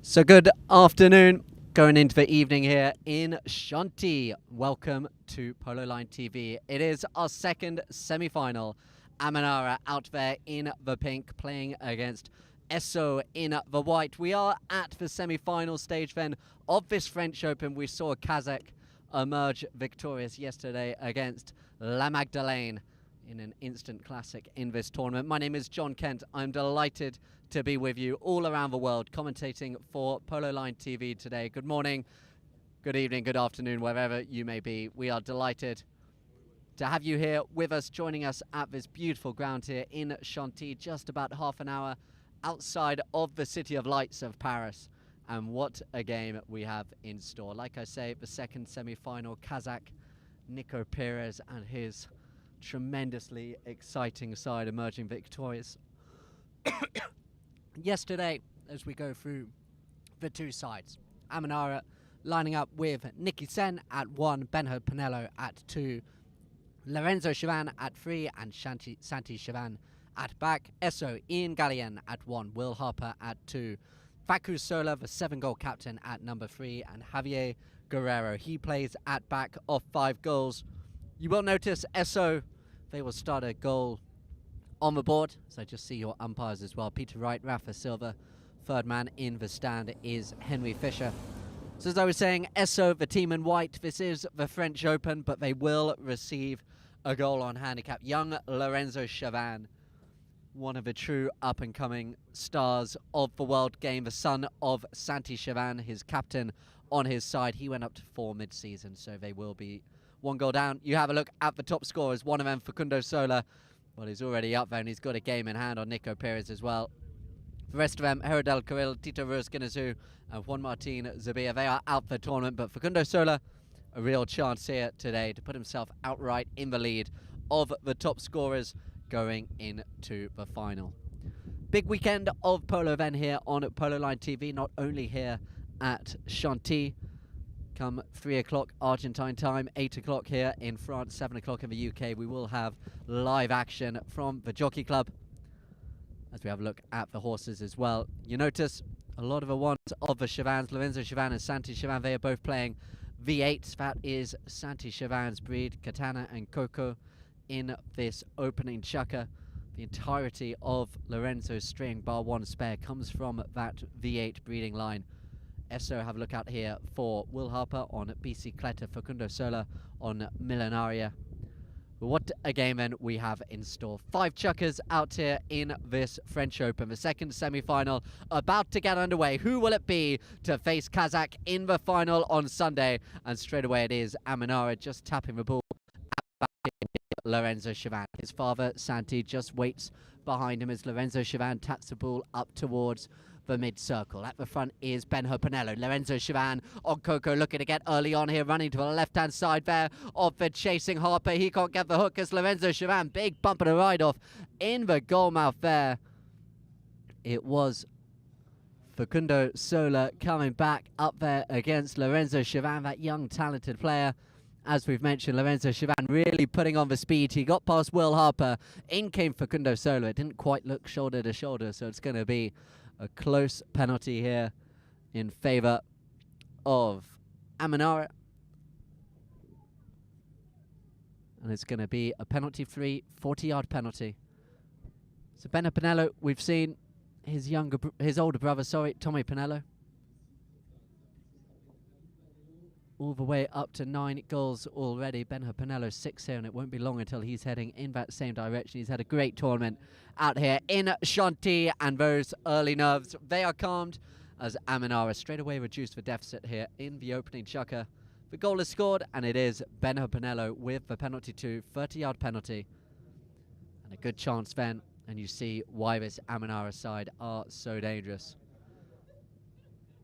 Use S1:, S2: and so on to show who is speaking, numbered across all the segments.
S1: So good afternoon, going into the evening here in Shanti. Welcome to Polo Line TV. It is our second semi-final. Amanara out there in the pink, playing against Esso in the white. We are at the semi-final stage then of this French Open. We saw Kazakh emerge victorious yesterday against La Magdalene in an instant classic in this tournament. My name is John Kent. I'm delighted to be with you all around the world, commentating for Polo Line TV today. Good morning, good evening, good afternoon, wherever you may be. We are delighted to have you here with us, joining us at this beautiful ground here in Chantilly, just about half an hour outside of the City of Lights of Paris. And what a game we have in store. Like I say, the second semi-final, Kazakh Nico Perez and his tremendously exciting side emerging victorious. Yesterday, as we go through the two sides, Amanara lining up with Nicky Sen at 1, Benho Pinello at 2, Lorenzo Chavan at 3, and Santi Chavan at back. Esso Ian Gallienne at 1, Will Harper at 2, Facu Sola, the 7-goal captain, at number 3, and Javier Guerrero, he plays at back of 5 goals. You will notice Esso, they will start a goal on the board, so just see your umpires as well. Peter Wright, Rafa Silva. Third man in the stand is Henry Fisher. So as I was saying, Esso, the team in white, this is the French Open, but they will receive a goal on handicap. Young Lorenzo Chavan, one of the true up-and-coming stars of the world game, the son of Santi Chavan, his captain on his side. He went up to 4 mid-season, so they will be 1 goal down. You have a look at the top scorers, one of them, Facundo Sola. Well, he's already up there, and he's got a game in hand on Nico Perez as well. The rest of them, Herodel Carril, Tito Ruiz-Guiñazú, and Juan Martin Zabia, they are out for the tournament. But Facundo Sola, a real chance here today to put himself outright in the lead of the top scorers going into the final. Big weekend of polo event here on Polo Line TV, not only here at Chantilly. Come 3 o'clock Argentine time, 8 o'clock here in France, 7 o'clock in the UK. We will have live action from the Jockey Club as we have a look at the horses as well. You notice a lot of the ones of the Chavans, Lorenzo Chavan and Santi Chavan, they are both playing V8s. That is Santi Chavan's breed, Katana and Coco, in this opening chukker. The entirety of Lorenzo's string, bar 1 spare, comes from that V8 breeding line. Esso have a look out here for Will Harper on Bicicleta, Facundo Sola on Milenaria. What a game then we have in store. 5 chukkers out here in this French Open. The second semi-final about to get underway. Who will it be to face Kazakh in the final on Sunday? And straight away it is Amanara just tapping the ball at back in Lorenzo Chavan. His father, Santi, just waits behind him as Lorenzo Chavan taps the ball up towards the mid-circle. At the front is Benho Pinello. Lorenzo Chavan on Coco, looking to get early on here, running to the left-hand side there of the chasing Harper. He can't get the hook as Lorenzo Chavan, big bump and a ride-off in the goal mouth there. It was Facundo Sola coming back up there against Lorenzo Chavan, that young, talented player. As we've mentioned, Lorenzo Chavan really putting on the speed. He got past Will Harper. In came Facundo Sola. It didn't quite look shoulder to shoulder, so it's going to be a close penalty here in favour of Amanara. And it's going to be a penalty-free 40-yard penalty. So Benho Pinello, we've seen his older brother, Tommy Pinello, all the way up to 9 goals already. Benho Pinello 6 here, and it won't be long until he's heading in that same direction. He's had a great tournament out here in Chantilly, and those early nerves, they are calmed as Amanara straight away reduced the deficit here in the opening chukker. The goal is scored, and it is Benho Pinello with the penalty to 30-yard penalty. And a good chance then, and you see why this Amanara side are so dangerous.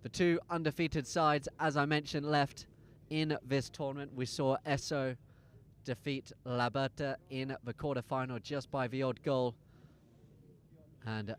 S1: The 2 undefeated sides, as I mentioned, left in this tournament. We saw Esso defeat La Berta in the quarterfinal just by the odd goal, and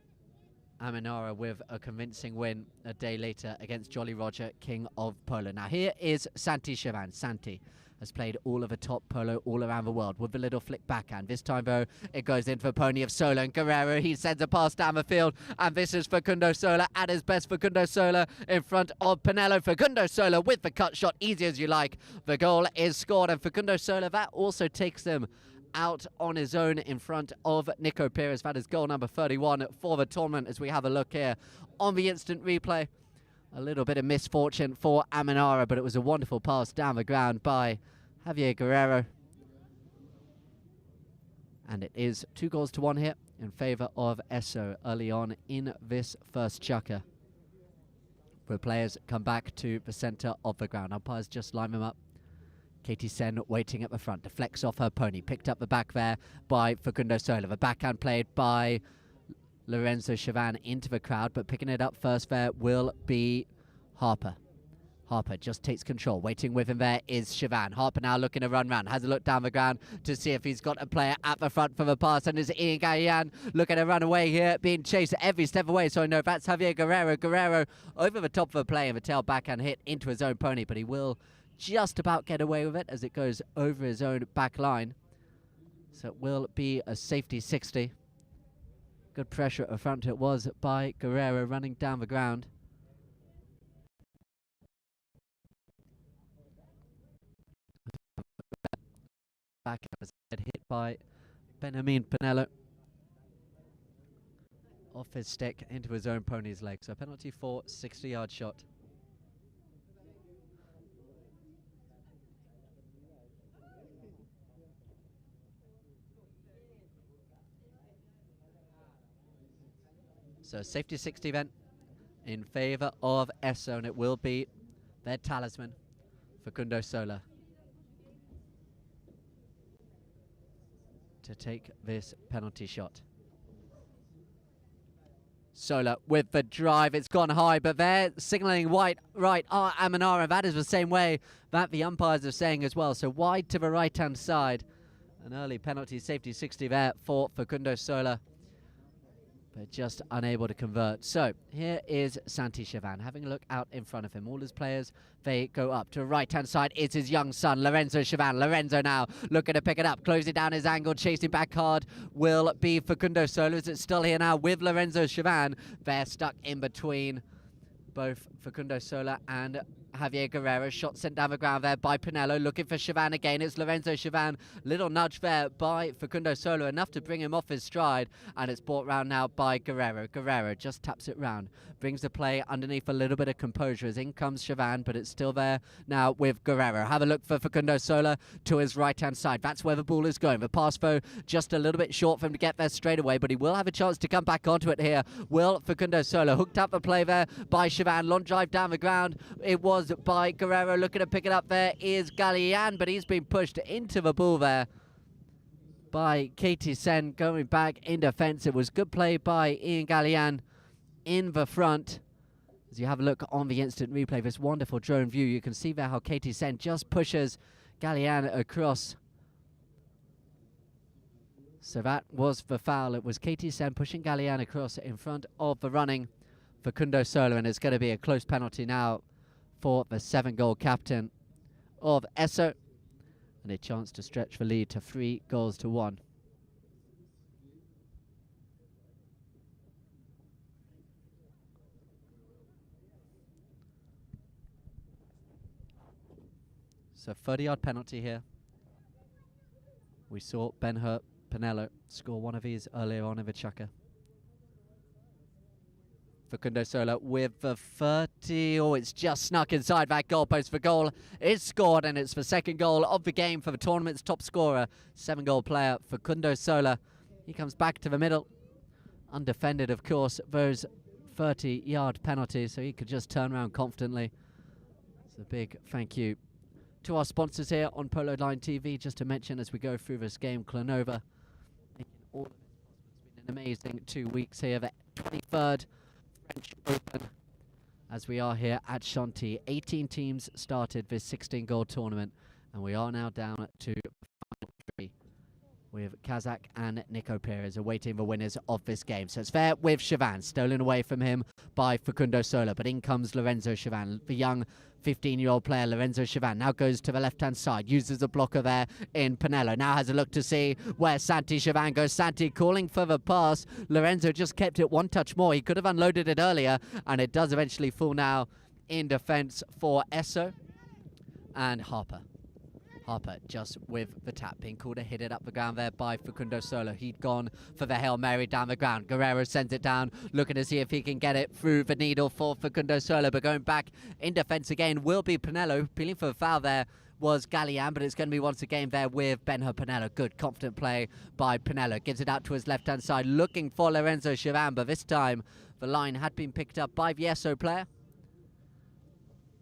S1: Amanara with a convincing win a day later against Jolly Roger, King of Polo. Now here is Santi Chavan. Santi has played all of the top polo all around the world with a little flick backhand. This time, though, it goes in for Pony of Sola, and Guerrero, he sends a pass down the field, and this is Facundo Sola at his best. Facundo Sola in front of Pinello. Facundo Sola with the cut shot, easy as you like. The goal is scored, and Facundo Sola, that also takes them out on his own in front of Nico Pires. That is goal number 31 for the tournament as we have a look here on the instant replay. A little bit of misfortune for Amanara, but it was a wonderful pass down the ground by Javier Guerrero. And it is 2-1 here in favour of Esso early on in this first chukker. The players come back to the centre of the ground. Umpires just line them up. Katie Sen waiting at the front, deflects off her pony, picked up the back there by Facundo Sola. The backhand played by Lorenzo Chavan into the crowd, but picking it up first there will be Harper. Harper just takes control. Waiting with him there is Chavan. Harper now looking to run round. Has a look down the ground to see if he's got a player at the front for the pass. And is Ian Gallian looking to run away here, being chased every step away. So no, that's Javier Guerrero. Guerrero over the top of the play, and the tail backhand hit into his own pony, but he will just about get away with it as it goes over his own back line. So it will be a safety 60. Good pressure at the front it was by Guerrero running down the ground. Back as hit by Benjamin Pinello. Off his stick into his own pony's leg. So penalty for 60-yard shot. So safety 60 then in favour of Esso, and it will be their talisman, Facundo Sola, to take this penalty shot. Sola with the drive, it's gone high, but they're signalling wide right. Amanara, that is the same way that the umpires are saying as well. So wide to the right-hand side. An early penalty, safety 60 there for Facundo Sola, but just unable to convert. So here is Santi Chavan having a look out in front of him. All his players, they go up to the right-hand side. It's his young son, Lorenzo Chavan. Lorenzo now looking to pick it up, closing down his angle, chasing back hard will be Facundo Sola. Is it still here now with Lorenzo Chavan? They're stuck in between both Facundo Sola and Javier Guerrero. Shot sent down the ground there by Pinello, looking for Chavan again. It's Lorenzo Chavan. Little nudge there by Facundo Sola, enough to bring him off his stride, and it's brought round now by Guerrero. Guerrero just taps it round, brings the play underneath a little bit of composure as in comes Chavan, but it's still there now with Guerrero. Have a look for Facundo Sola to his right-hand side. That's where the ball is going. The pass though just a little bit short for him to get there straight away, but he will have a chance to come back onto it here. Will Facundo Sola hooked up the play there by Chavan. Long drive down the ground. It was by Guerrero. Looking to pick it up there is Gallian, but he's been pushed into the ball there by Katie Sen. Going back in defence, it was good play by Ian Gallian in the front. As you have a look on the instant replay, this wonderful drone view, you can see there how Katie Sen just pushes Gallian across. So that was the foul. It was Katie Sen pushing Gallian across in front of the running Facundo Sola, and it's going to be a close penalty now for the 7-goal captain of Esso, and a chance to stretch the lead to 3-1. So 30-yard penalty here. We saw Ben-Hur Pinello score one of these earlier on in the chukker. Facundo Sola with the 30. Oh, it's just snuck inside that goalpost. The goal is scored, and it's the second goal of the game for the tournament's top scorer, 7-goal player Facundo Sola. He comes back to the middle, undefended, of course, those 30-yard penalties, so he could just turn around confidently. It's a big thank you to our sponsors here on Polo Line TV. Just to mention as we go through this game, Clanova, making all of it possible. It's been an amazing 2 weeks here. The 23rd French Open, as we are here at Chantilly. 18 teams started this 16-goal tournament, and we are now down to the final 3, with Kazakh and Nico Perez awaiting the winners of this game. So it's fair with Chavan, stolen away from him by Facundo Sola, but in comes Lorenzo Chavan, the young 15-year-old player. Lorenzo Chavan now goes to the left-hand side, uses a blocker there in Pinello, now has a look to see where Santi Chavan goes. Santi calling for the pass. Lorenzo just kept it one touch more. He could have unloaded it earlier, and it does eventually fall now in defense for Esso and Harper. Harper just with the tap, being called to hit it up the ground there by Facundo Sola. He'd gone for the Hail Mary down the ground. Guerrero sends it down, looking to see if he can get it through the needle for Facundo Sola, but going back in defense again will be Pinello. Appealing for the foul there was Gallian, but it's going to be once again there with Benhur Pinello. Good, confident play by Pinello. Gives it out to his left-hand side, looking for Lorenzo Chavan, but this time the line had been picked up by the Esso player.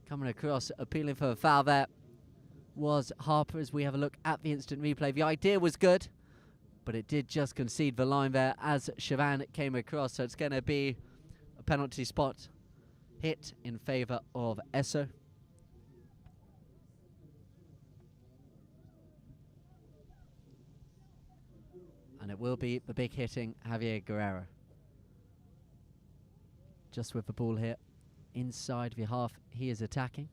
S1: Coming across, appealing for the foul there was Harper as we have a look at the instant replay. The idea was good, but it did just concede the line there as Chavan came across, so it's going to be a penalty spot hit in favour of Esso. And it will be the big hitting Javier Guerrero. Just with the ball here inside the half, he is attacking.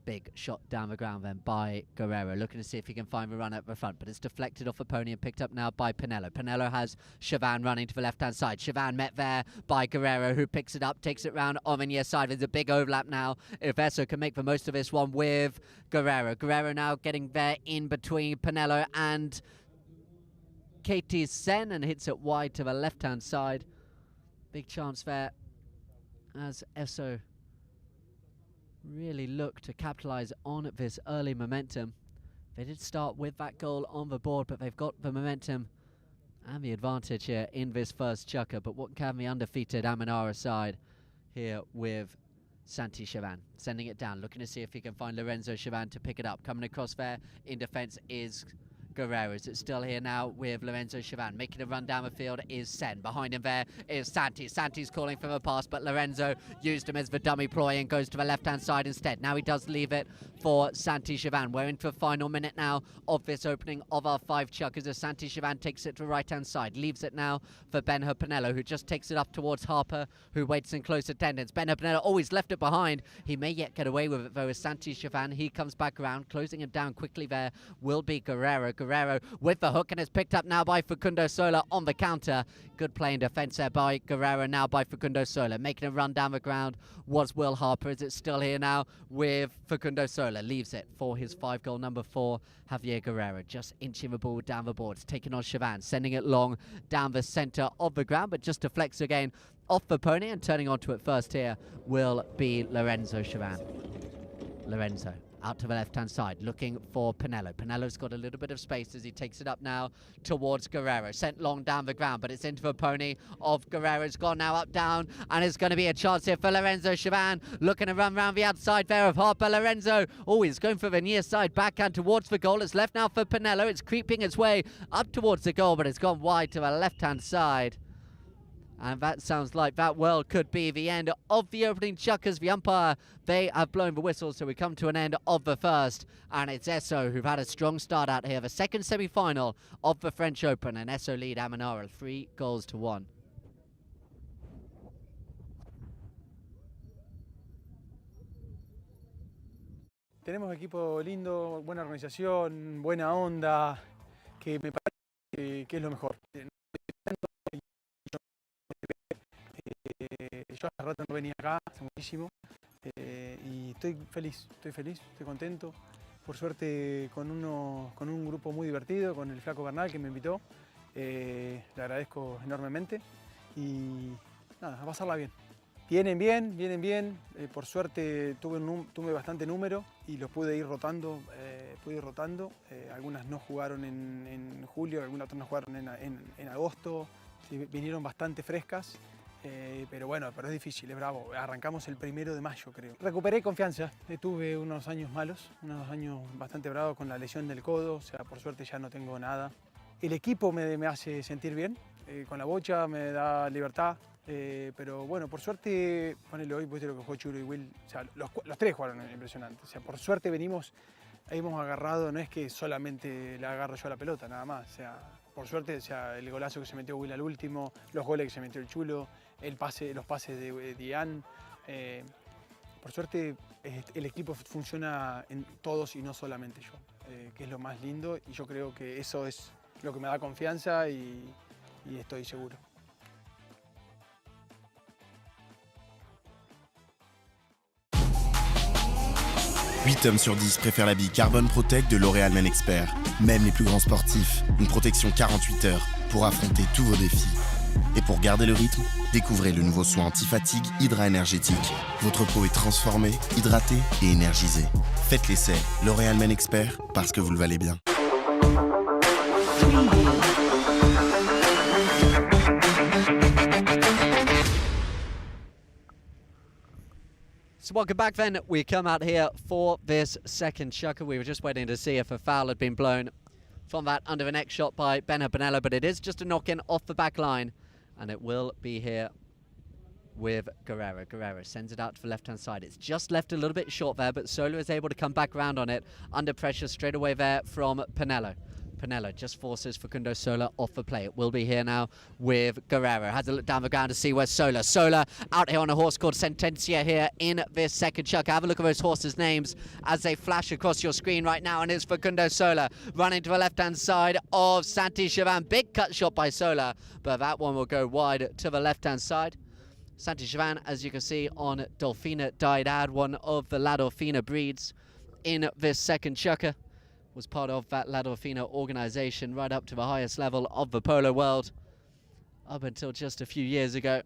S1: Big shot down the ground then by Guerrero, looking to see if he can find the run at the front, but it's deflected off the pony and picked up now by Pinello. Pinello has Chavan running to the left-hand side. Chavan met there by Guerrero, who picks it up, takes it round on the near side. There's a big overlap now. If Esso can make the most of this one with Guerrero. Guerrero now getting there in between Pinello and Katie Sen and hits it wide to the left-hand side. Big chance there as Esso really look to capitalise on this early momentum. They did start with that goal on the board, but they've got the momentum and the advantage here in this first chukker. But what can the undefeated Almenara side here with Santi Chavan? Sending it down, looking to see if he can find Lorenzo Chavan to pick it up. Coming across there in defence is Guerrero. It's still here now with Lorenzo Chavan. Making a run down the field is Sen. Behind him there is Santi. Santi's calling for a pass, but Lorenzo used him as the dummy ploy and goes to the left-hand side instead. Now he does leave it for Santi Chavan. We're into the final minute now of this opening of our 5 chuckers as Santi Chavan takes it to the right-hand side. Leaves it now for Benhur Pinello, who just takes it up towards Harper, who waits in close attendance. Benhur Pinello always left it behind. He may yet get away with it though as Santi Chavan. He comes back around, closing him down quickly there will be Guerrero. Guerrero with the hook, and it's picked up now by Facundo Sola on the counter. Good play in defence there by Guerrero, now by Facundo Sola. Making a run down the ground was Will Harper. Is it still here now with Facundo Sola? Leaves it for his 5-goal number 4, Javier Guerrero. Just inching the ball down the boards, taking on Chavan, sending it long down the centre of the ground, but just deflects again off the pony, and turning onto it first here will be Lorenzo Chavan. Lorenzo out to the left-hand side, looking for Pinello. Pinello's got a little bit of space as he takes it up now towards Guerrero. Sent long down the ground, but it's into the pony of Guerrero. It's gone now up, down, and it's going to be a chance here for Lorenzo Chavan. Looking to run round the outside there of Harper. Lorenzo, he's going for the near side backhand towards the goal. It's left now for Pinello. It's creeping its way up towards the goal, but it's gone wide to the left-hand side. And that sounds like that well could be the end of the opening chukkers. The umpire, they have blown the whistle, so we come to an end of the first. And it's Esso who've had a strong start out here. The second semi-final of the French Open, and Esso lead Almenara 3-1.
S2: Tenemos equipo lindo, buena organización, buena onda, que me parece que es lo mejor. Yo hace rato no venía acá, hace muchísimo, y estoy feliz, estoy contento. Por suerte con un grupo muy divertido, con el Flaco Bernal que me invitó, le agradezco enormemente y nada, a pasarla bien. Vienen bien, por suerte tuve bastante número y los pude ir rotando, algunas no jugaron en julio, algunas otras no jugaron en agosto, vinieron bastante frescas. Pero bueno, pero es difícil, es bravo. Arrancamos el 1 de mayo, creo. Recuperé confianza. Tuve unos años malos, unos años bastante bravos con la lesión del codo. O sea, por suerte ya no tengo nada. El equipo me hace sentir bien. Con la bocha me da libertad. Pero bueno, por suerte, ponele hoy, viste lo que jugó Churo y Will. O sea, los 3 jugaron impresionante. O sea, por suerte venimos hemos agarrado, no es que solamente le agarro yo la pelota, nada más. O sea, por suerte, o sea, el golazo que se metió Will al último, los goles que se metió el Chulo, los pases de Dian. Por suerte, el equipo funciona en todos y no solamente yo, que es lo más lindo, y yo creo que eso es lo que me da confianza y estoy seguro.
S3: 8 hommes sur 10 préfèrent la bille Carbon Protect de L'Oréal Men Expert. Même les plus grands sportifs, une protection 48 heures pour affronter tous vos défis. Et pour garder le rythme, découvrez le nouveau soin anti-fatigue Hydra Énergétique. Votre peau est transformée, hydratée et énergisée. Faites l'essai L'Oréal Men Expert parce que vous le valez bien.
S1: So welcome back then. We come out here for this second chukker. We were just waiting to see if a foul had been blown from that under the neck shot by Benja Pinello, but it is just a knock-in off the back line, and it will be here with Guerrero. Guerrero sends it out to the left-hand side. It's just left a little bit short there, but Soler is able to come back around on it under pressure straight away there from Pinello. Pinello just forces Facundo Soler off the play. It will be here now with Guerrero. Has a look down the ground to see where Soler out here on a horse called Sentencia here in this second chuck. Have a look at those horses' names as they flash across your screen right now, and it's Facundo Soler running to the left-hand side of Santi Chavan. Big cut shot by Soler, but that one will go wide to the left-hand side. Santi Chavan, as you can see, on Dolfina Diedad, one of the La Dolfina breeds in this second chukker. Was part of that La Dolfina organization right up to the highest level of the polo world up until just a few years ago.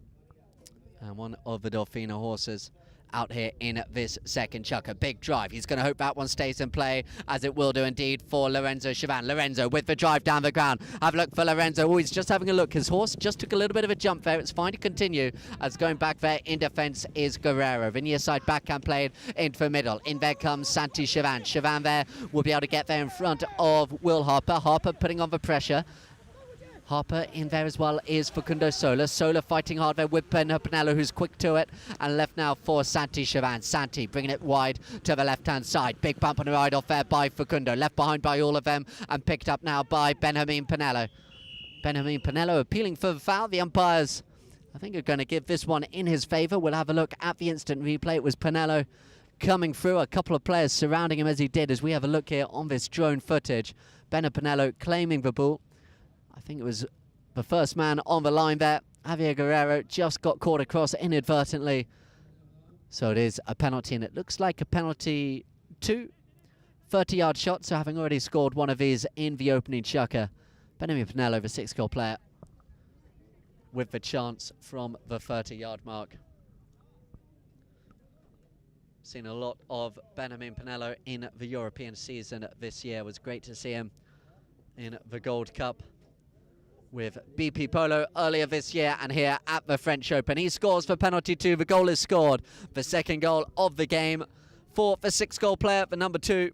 S1: And one of the Dolfina horses out here in this second chukker. Big drive. He's going to hope that one stays in play, as it will do indeed for Lorenzo Chavan. Lorenzo with the drive down the ground. Have a look for Lorenzo. Oh, he's just having a look. His horse just took a little bit of a jump there. It's fine to continue, as going back there in defense is Guerrero. The near side backhand played into the middle. In there comes Santi Chavan. Chavan there will be able to get there in front of Will Harper. Harper putting on the pressure. Harper in there as well is Facundo Soler. Soler fighting hard there with Benja Pinello, who's quick to it, and left now for Santi Chavan. Santi bringing it wide to the left-hand side. Big bump and a ride off there by Facundo. Left behind by all of them and picked up now by Benjamin Pinello. Benjamin Pinello appealing for the foul. The umpires, I think, are going to give this one in his favour. We'll have a look at the instant replay. It was Pinello coming through, a couple of players surrounding him as he did, as we have a look here on this drone footage. Benja Pinello claiming the ball. I think it was the first man on the line there. Javier Guerrero just got caught across inadvertently. So it is a penalty, and it looks like a penalty 2. 30-yard shot, so having already scored one of these in the opening chukker. Benjamin Pinello, the 6-goal player, with the chance from the 30-yard mark. Seen a lot of Benjamin Pinello in the European season this year. It was great to see him in the Gold Cup with BP Polo earlier this year, and here at the French Open. He scores for penalty 2. The goal is scored. The second goal of the game for the 6-goal player, the number 2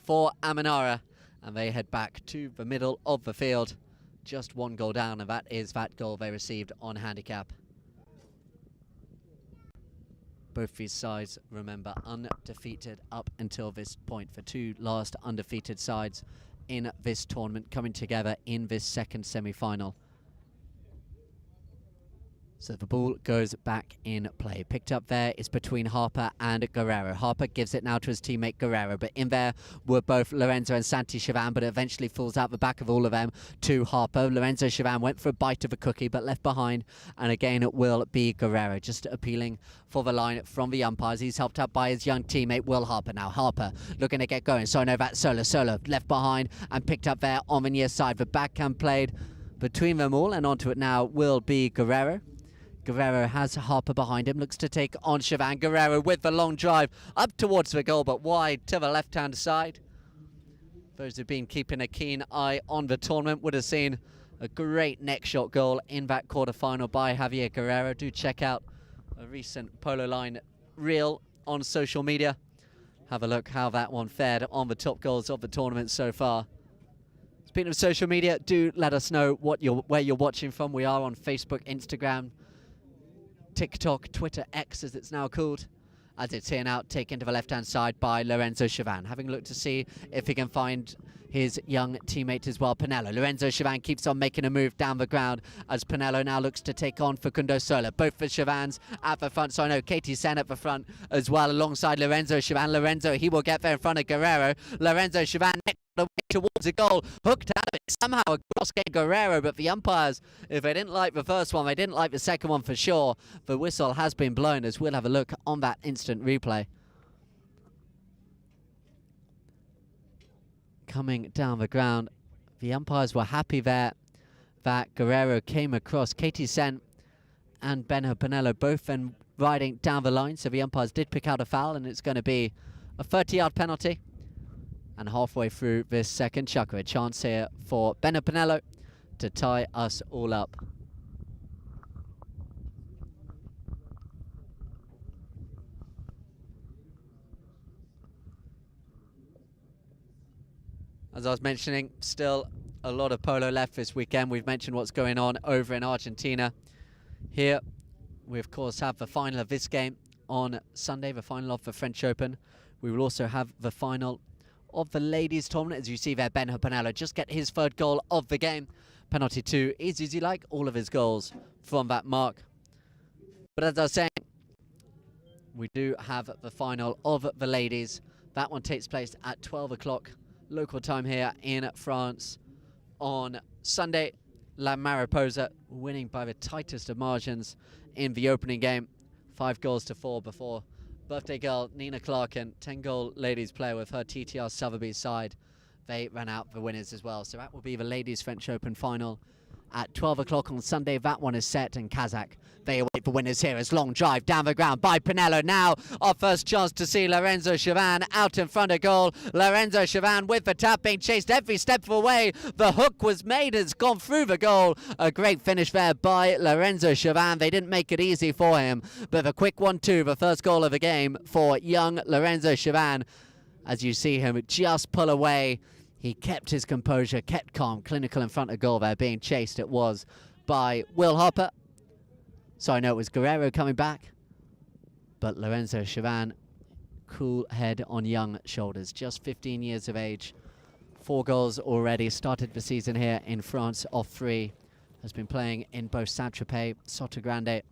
S1: for Amanara. And they head back to the middle of the field. Just 1 goal down, and that is that goal they received on handicap. Both these sides, remember, undefeated up until this point. The 2 last undefeated sides in this tournament coming together in this second semi-final. So the ball goes back in play. Picked up there is between Harper and Guerrero. Harper gives it now to his teammate Guerrero, but in there were both Lorenzo and Santi Chavan, but it eventually falls out the back of all of them to Harper. Lorenzo Chavan went for a bite of a cookie, but left behind, and again it will be Guerrero, just appealing for the line from the umpires. He's helped out by his young teammate Will Harper. Now Harper looking to get going, so no, that's Soler left behind and picked up there on the near side. The backhand played between them all, and onto it now will be Guerrero. Guerrero has Harper behind him, looks to take on Chavan. Guerrero with the long drive up towards the goal, but wide to the left-hand side. Those who've been keeping a keen eye on the tournament would have seen a great neck shot goal in that quarter-final by Javier Guerrero. Do check out a recent Polo Line reel on social media. Have a look how that one fared on the top goals of the tournament so far. Speaking of social media, do let us know where you're watching from. We are on Facebook, Instagram, TikTok, Twitter, X as it's now called, as it's here now, taken to the left-hand side by Lorenzo Chavan, having looked to see if he can find his young teammate as well, Pinello. Lorenzo Chavan keeps on making a move down the ground as Pinello now looks to take on Facundo Sola. Both for Chavans at the front, so I know Katie Sen at the front as well alongside Lorenzo Chavan. Lorenzo, he will get there in front of Guerrero. Lorenzo Chavan next towards a goal, hooked out of it somehow across Guerrero, but the umpires, if they didn't like the first one, they didn't like the second one for sure. The whistle has been blown, as we'll have a look on that instant replay. Coming down the ground, the umpires were happy there that Guerrero came across. Katie Sen and Benho Pinello both then riding down the line, so the umpires did pick out a foul, and it's going to be a 30-yard penalty. And halfway through this second chukker, a chance here for Benho Pinello to tie us all up. As I was mentioning, still a lot of polo left this weekend. We've mentioned what's going on over in Argentina. Here, we of course have the final of this game on Sunday, the final of the French Open. We will also have the final of the ladies tournament. As you see there, Benho Pinello just get his third goal of the game. Penalty 2 is easy like all of his goals from that mark. But as I was saying, we do have the final of the ladies. That one takes place at 12 o'clock local time here in France on Sunday. La Mariposa winning by the tightest of margins in the opening game, 5-4 before birthday girl Nina Clarkin, 10-goal ladies player with her TTR Sotheby's side. They ran out the winners as well. So that will be the ladies French Open final at 12 o'clock on Sunday. That one is set, and Kazakh, they await for winners here as long drive down the ground by Pinello. Now our first chance to see Lorenzo Chavan out in front of goal. Lorenzo Chavan with the tap, being chased every step of the way. The hook was made, it's gone through the goal. A great finish there by Lorenzo Chavan. They didn't make it easy for him, but the quick 1-2, the first goal of the game for young Lorenzo Chavan. As you see him just pull away, he kept his composure, kept calm, clinical in front of goal there, being chased. It was by Will Hopper. So I know it was Guerrero coming back, but Lorenzo Chavan, cool head on young shoulders, just 15 years of age, 4 goals already, started the season here in France off 3, has been playing in both Saint-Tropez, Sotogrande,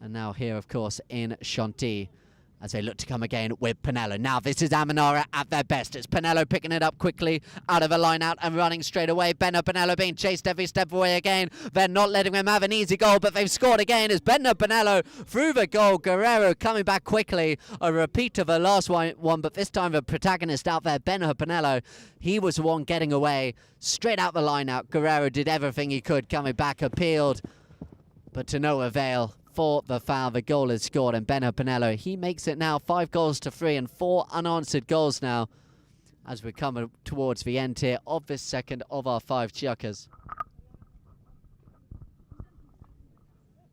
S1: and now here, of course, in Chantilly, as they look to come again with Pinello. Now this is Amanara at their best. It's Pinello picking it up quickly out of a line out and running straight away. Benho Pinello being chased every step away again. They're not letting them have an easy goal, but they've scored again as Benho Pinello through the goal. Guerrero coming back quickly. A repeat of the last one, but this time the protagonist out there, Benho Pinello, he was the one getting away. Straight out the line out. Guerrero did everything he could, coming back, appealed, but to no avail. For the foul, the goal is scored, and Benho Pinello, he makes it now 5-3 and 4 unanswered goals now as we come towards the end here of this second of our 5 chukkers.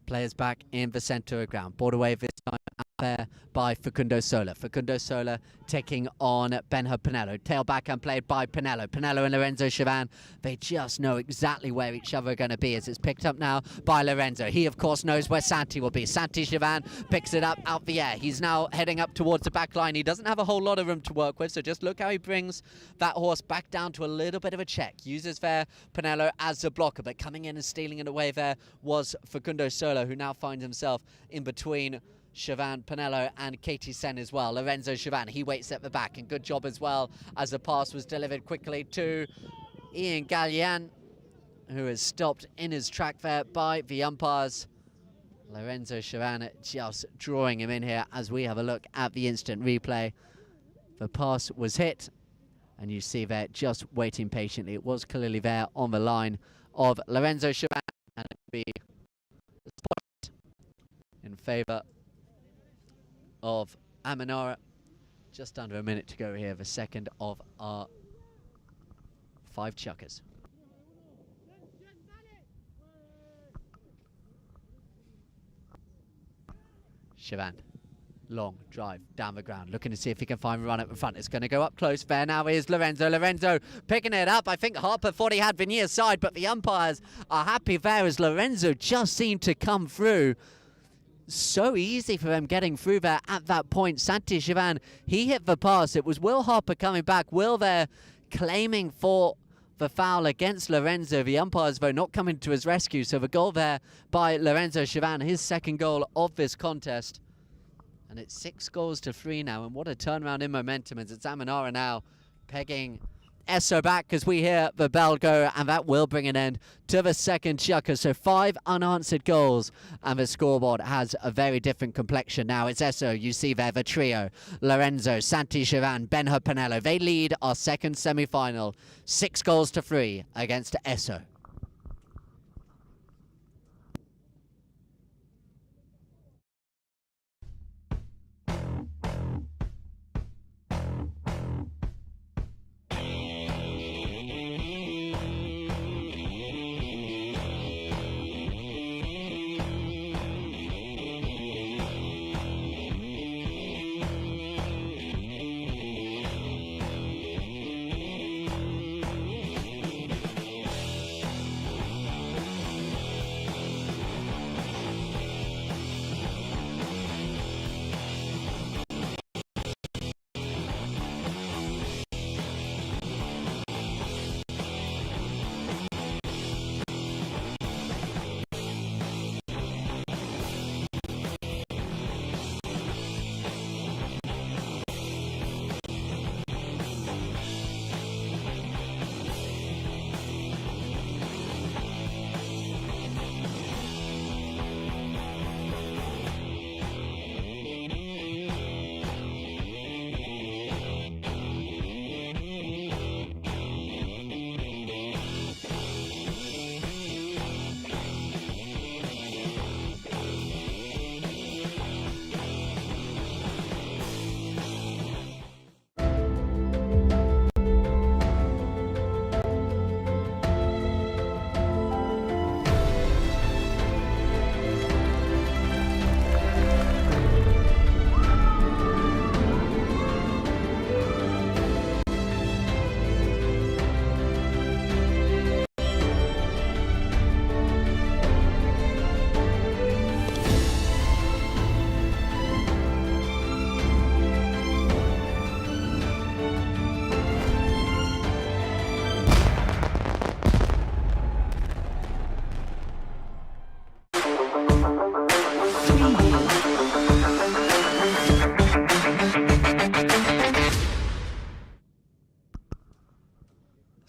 S1: Players back in the centre of ground. Brought away this time out there by Facundo Sola. Facundo Sola taking on Benho Pinello. Tail backhand played by Pinello. Pinello and Lorenzo Chavan, they just know exactly where each other are going to be as it's picked up now by Lorenzo. He, of course, knows where Santi will be. Santi Chavan picks it up out the air. He's now heading up towards the back line. He doesn't have a whole lot of room to work with, so just look how he brings that horse back down to a little bit of a check. Uses there Pinello as a blocker, but coming in and stealing it away there was Facundo Sola, who now finds himself in between Chavan, Pinello and Katie Sen as well. Lorenzo Chavan, he waits at the back, and good job as well as the pass was delivered quickly to Ian Gallian, who is stopped in his track there by the umpires. Lorenzo Chavan just drawing him in here as we have a look at the instant replay. The pass was hit, and you see there just waiting patiently. It was clearly there on the line of Lorenzo Chavan, and it will be in favour of Amanara. Just under a minute to go here, the second of our 5 chukkers. Chavan, long drive down the ground, looking to see if he can find a run at the front. It's going to go up close. There now is Lorenzo. Lorenzo picking it up. I think Harper thought he had Venier's side, but the umpires are happy there as Lorenzo just seemed to come through. so easy for them getting through there at that point. Santi Chavan, he hit the pass. It was Will Harper coming back. Will there claiming for the foul against Lorenzo. The umpires, though, not coming to his rescue. So the goal there by Lorenzo Chavan, his second goal of this contest. And it's 6-3 now. And what a turnaround in momentum as it's Amanara now pegging Esso back as we hear the bell go, and that will bring an end to the second chukker. So 5 unanswered goals, and the scoreboard has a very different complexion now. It's Esso, you see there, the trio, Lorenzo, Santi Chavan, Ben-Hur Pinello. They lead our second semi-final, 6-3 against Esso.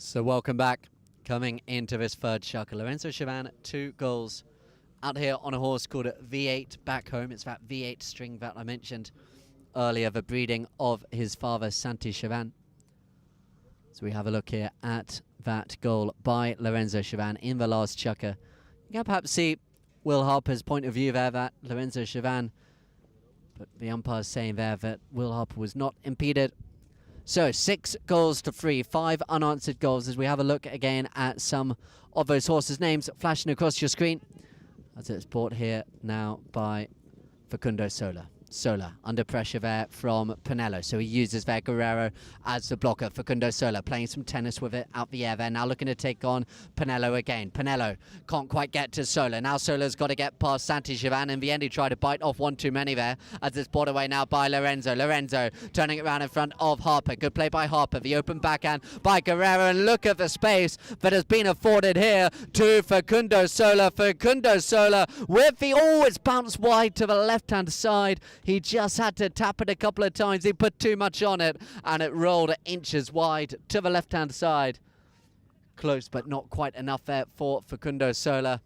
S1: So welcome back. Coming into this third chukker, Lorenzo Chavan, 2 goals out here on a horse called V8 back home. It's that V8 string that I mentioned earlier, the breeding of his father, Santi Chavan. So we have a look here at that goal by Lorenzo Chavan in the last chukker. You can perhaps see Will Harper's point of view there, that Lorenzo Chavan, but the umpire's saying there that Will Harper was not impeded. So 6-3, 5 unanswered goals as we have a look again at some of those horses' names flashing across your screen as it's brought here now by Facundo Sola. Sola under pressure there from Pinello, so he uses there Guerrero as the blocker. Facundo Sola playing some tennis with it out the air there, now looking to take on Pinello again. Pinello can't quite get to Sola. Now Sola's got to get past Santi Chavan. In the end he tried to bite off one too many there as it's brought away now by Lorenzo. Lorenzo turning it around in front of Harper. Good play by Harper. The open backhand by Guerrero, and look at the space that has been afforded here to Facundo Sola. Facundo Sola with the always bounced wide to the left hand side. He just had to tap it a couple of times. He put too much on it, and it rolled inches wide to the left-hand side. Close, but not quite enough there for Facundo Sola.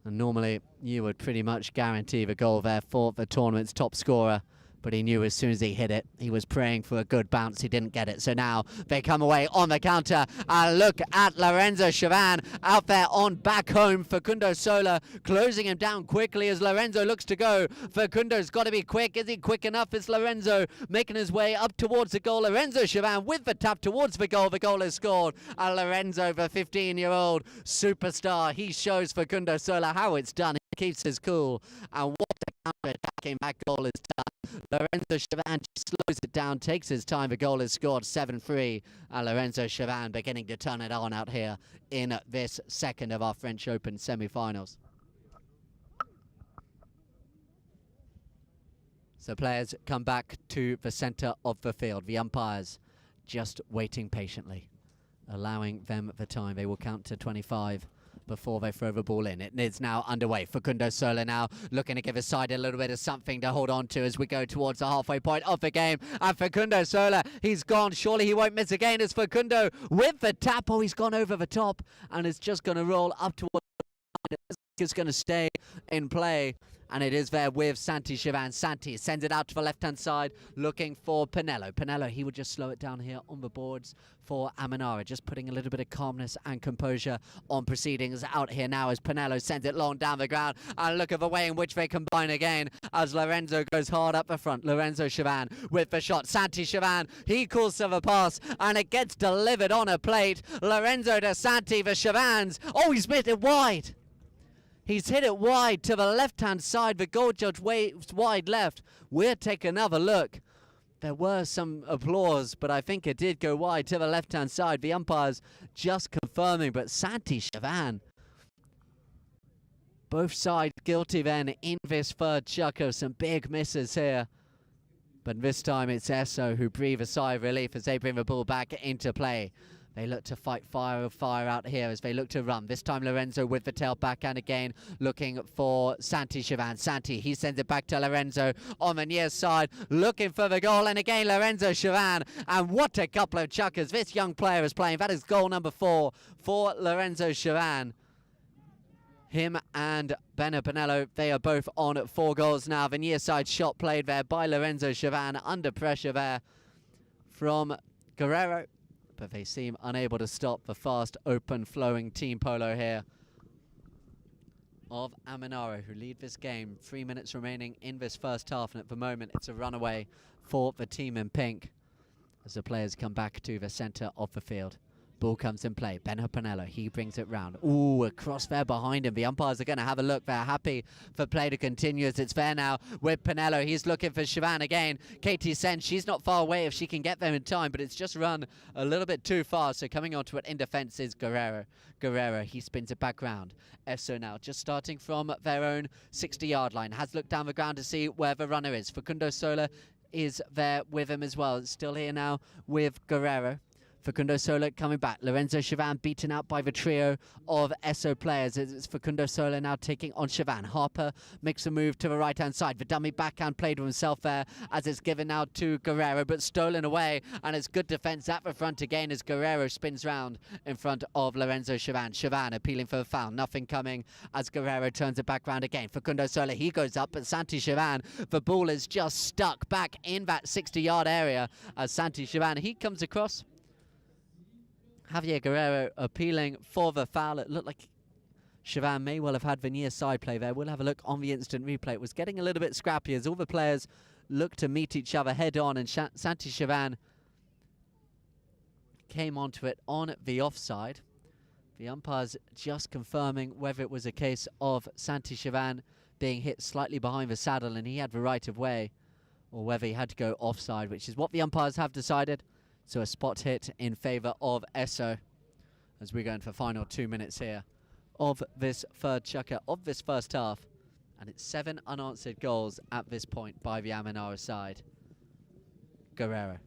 S1: And normally, you would pretty much guarantee the goal there for the tournament's top scorer. But he knew as soon as he hit it, he was praying for a good bounce. He didn't get it. So now they come away on the counter. And look at Lorenzo Chavan out there on back home. Facundo Sola closing him down quickly as Lorenzo looks to go. Facundo's got to be quick. Is he quick enough? It's Lorenzo making his way up towards the goal. Lorenzo Chavan with the tap towards the goal. The goal is scored. And Lorenzo, the 15-year-old superstar, he shows Facundo Sola how it's done. He keeps his cool. And what a counter-attacking back goal is done. Lorenzo Chavan slows it down, takes his time. The goal is scored 7-3. And Lorenzo Chavan beginning to turn it on out here in this second of our French Open semi-finals. So players come back to the centre of the field. The umpires just waiting patiently, allowing them the time. They will count to 25 before they throw the ball in. It is now underway. Facundo Sola now looking to give his side a little bit of something to hold on to as we go towards the halfway point of the game. And Facundo Sola, he's gone. Surely he won't miss again as Facundo with the tap. Oh, he's gone over the top and it's just going to roll up towards the line. It's going to stay in play. And it is there with Santi Chavan. Santi sends it out to the left-hand side, looking for Pinello. Pinello, he would just slow it down here on the boards for Amanara, just putting a little bit of calmness and composure on proceedings out here now as Pinello sends it long down the ground. And look at the way in which they combine again as Lorenzo goes hard up the front. Lorenzo Chavan with the shot. Santi Chavan, he calls for the pass, and it gets delivered on a plate. Lorenzo to Santi, the Chavans. Oh, he's made it wide. He's hit it wide to the left-hand side. The goal judge waves wide left. We'll take another look. There were some applause, but I think it did go wide to the left-hand side. The umpires just confirming, but Santi Chavan. Both sides guilty then in this third chucker. Some big misses here. But this time it's Esso who breathe a sigh of relief as they bring the ball back into play. They look to fight fire out here as they look to run. This time Lorenzo with the tail backhand again, looking for Santi Chavan. Santi, he sends it back to Lorenzo on the near side, looking for the goal. And again, Lorenzo Chavan. And what a couple of chuckers this young player is playing. That is goal number 4 for Lorenzo Chavan. Him and Benno Pinello, they are both on 4 goals now. The near side shot played there by Lorenzo Chavan, under pressure there from Guerrero. But they seem unable to stop the fast, open, flowing team polo here of Amanara, who lead this game. 3 minutes remaining in this first half, and at the moment it's a runaway for the team in pink as the players come back to the centre of the field. Ball comes in play. Benno Pinello, he brings it round. Ooh, a cross there behind him. The umpires are going to have a look. They're happy for play to continue as it's fair now with Pinello. He's looking for Chavan again. Katie Sen, she's not far away if she can get there in time, but it's just run a little bit too far. So coming onto it in defence is Guerrero. Guerrero, he spins it back round. Esso now just starting from their own 60-yard line. Has looked down the ground to see where the runner is. Facundo Sola is there with him as well. It's still here now with Guerrero. Facundo Sola coming back. Lorenzo Chavan beaten out by the trio of Esso players. It's Facundo Sola now taking on Chavan. Harper makes a move to the right-hand side. The dummy backhand played with himself there as it's given now to Guerrero, but stolen away. And it's good defence at the front again as Guerrero spins round in front of Lorenzo Chavan. Chavan appealing for a foul. Nothing coming as Guerrero turns it back round again. Facundo Sola, he goes up, but Santi Chavan, the ball is just stuck back in that 60-yard area as Santi Chavan, he comes across. Javier Guerrero appealing for the foul. It looked like Chavan may well have had the near side play there. We'll have a look on the instant replay. It was getting a little bit scrappy as all the players looked to meet each other head on, and Santi Chavan came onto it on the offside. The umpires just confirming whether it was a case of Santi Chavan being hit slightly behind the saddle and he had the right of way, or whether he had to go offside, which is what the umpires have decided. So a spot hit in favour of Esso as we go into the final 2 minutes here of this third chukker of this first half. And it's 7 unanswered goals at this point by the Amanara side. Guerrero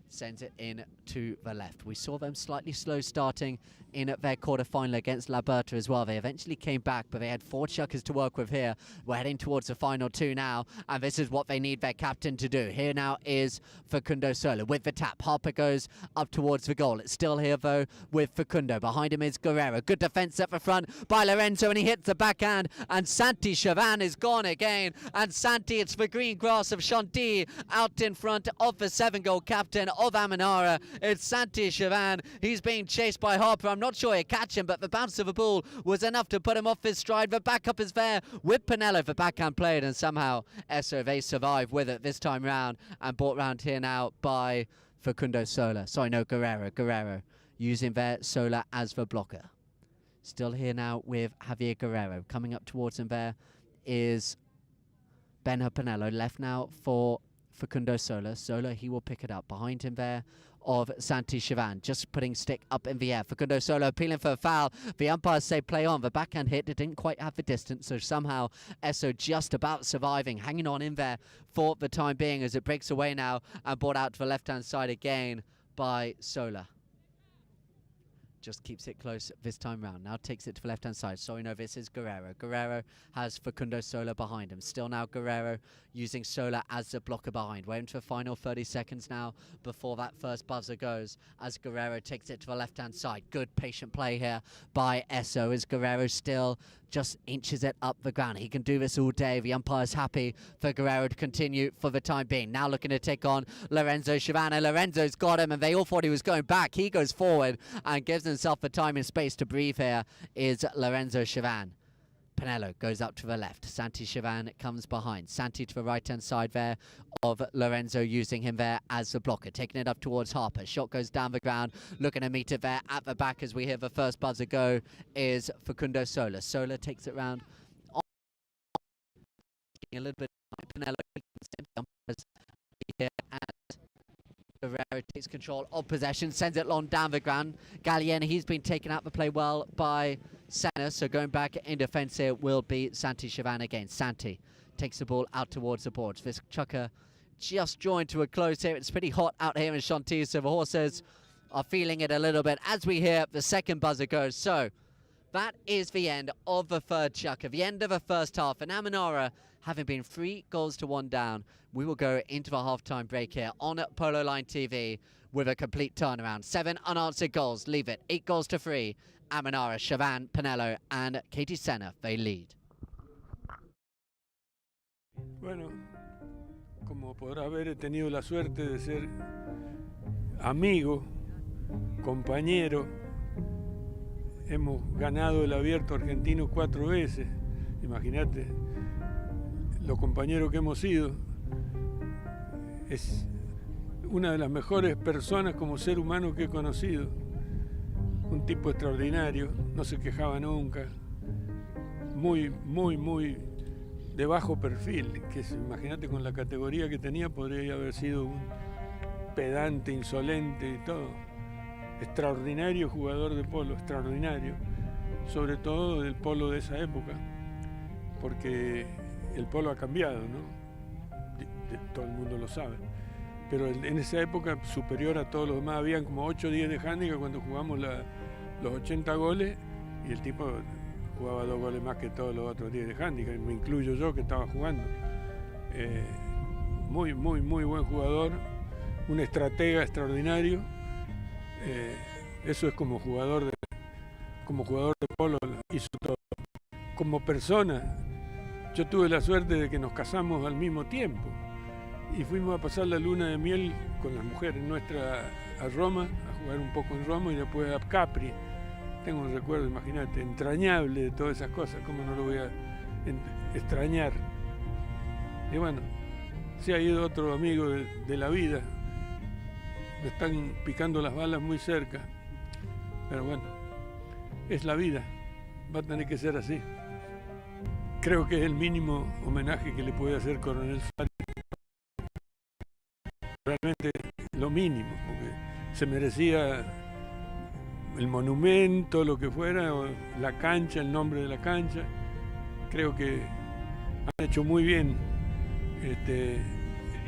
S1: sends it in to the left. We saw them slightly slow starting in their quarter-final against La Berta as well. They eventually came back, but they had 4 chukkers to work with here. We're heading towards the final 2 now, and this is what they need their captain to do. Here now is Facundo Sola with the tap. Harper goes up towards the goal. It's still here, though, with Facundo. Behind him is Guerrero. Good defence at the front by Lorenzo, and he hits the backhand, and Santi Chavan is gone again. And Santi, it's the green grass of Chantilly out in front of the 7-goal captain of Amanara. It's Santi Chavan. He's being chased by Harper. I'm not sure he'll catch him, but the bounce of the ball was enough to put him off his stride. The backup is there with Pinello for backhand played, and somehow Esso, they survive with it this time round and brought round here now by Facundo Sola. Sorry, no, Guerrero. Guerrero using their Sola as the blocker. Still here now with Javier Guerrero. Coming up towards him there is Benno Pinello. Left now for Facundo Sola. Sola, he will pick it up. Behind him there of Santi Shivan, just putting stick up in the air. Facundo Sola appealing for a foul. The umpires say play on. The backhand hit, it didn't quite have the distance, so somehow Esso just about surviving, hanging on in there for the time being as it breaks away now and brought out to the left-hand side again by Sola. Just keeps it close this time round. Now takes it to the left-hand side. Sorry, no, this is Guerrero. Guerrero has Facundo Sola behind him. Still now Guerrero using Sola as the blocker behind. We're into the final 30 seconds now before that first buzzer goes as Guerrero takes it to the left-hand side. Good patient play here by Esso as Guerrero still just inches it up the ground. He can do this all day. The umpire's happy for Guerrero to continue for the time being. Now looking to take on Lorenzo Shivan. Lorenzo's got him and they all thought he was going back. He goes forward and gives himself the time and space to breathe here is Lorenzo Shivan. Pinello goes up to the left. Santi Shivan comes behind. Santi to the right-hand side there of Lorenzo, using him there as the blocker. Taking it up towards Harper. Shot goes down the ground. Looking to meet it there at the back as we hear the first buzzer go is Facundo Sola. Sola takes it round. A little bit of Pinello here and Guerrero takes control of possession, sends it long down the ground. Gallieni, he's been taken out the play well by Senna, so going back in defence here will be Santi Shivan again. Santi takes the ball out towards the boards. This chukker just joined to a close here. It's pretty hot out here in Chantilly, so the horses are feeling it a little bit as we hear the second buzzer goes. So that is the end of the third chukker, the end of the first half, and Amanara having been 3-1 down. We will go into the halftime break here on Polo Line TV with a complete turnaround. 7 unanswered goals, leave it 8-3. Amanara, Shivan, Pinello and Katie Senna, they lead.
S4: Bueno, como podrás ver, he tenido la suerte de ser amigo, compañero. Hemos ganado el Abierto Argentino 4 veces. Imagínate lo compañeros que hemos sido. Es una de las mejores personas como ser humano que he conocido. Un tipo extraordinario, no se quejaba nunca. Muy de bajo perfil, que imagínate con la categoría que tenía podría haber sido un pedante, insolente y todo. Extraordinario jugador de polo, extraordinario, sobre todo del polo de esa época, porque el polo ha cambiado, ¿no? Todo el mundo lo sabe, pero en esa época superior a todos los demás. Habían como 8 o 10 de handicap cuando jugamos los 80 goles y el tipo jugaba 2 goles más que todos los otros 10 de handicap, me incluyo yo que estaba jugando. Muy buen jugador, un estratega extraordinario. Eso es como jugador de polo, hizo todo. Como persona, yo tuve la suerte de que nos casamos al mismo tiempo y fuimos a pasar la luna de miel con las mujeres nuestras a Roma, a jugar un poco en Roma y después a Capri. Tengo un recuerdo, imagínate, entrañable de todas esas cosas, cómo no lo voy a extrañar. Y bueno, se ha ido otro amigo de la vida. Me están picando las balas muy cerca, pero bueno, es la vida, va a tener que ser así. Creo que es el mínimo homenaje que le puede hacer Coronel Suárez. Realmente lo mínimo, porque se merecía el monumento, lo que fuera, o la cancha, el nombre de la cancha. Creo que han hecho muy bien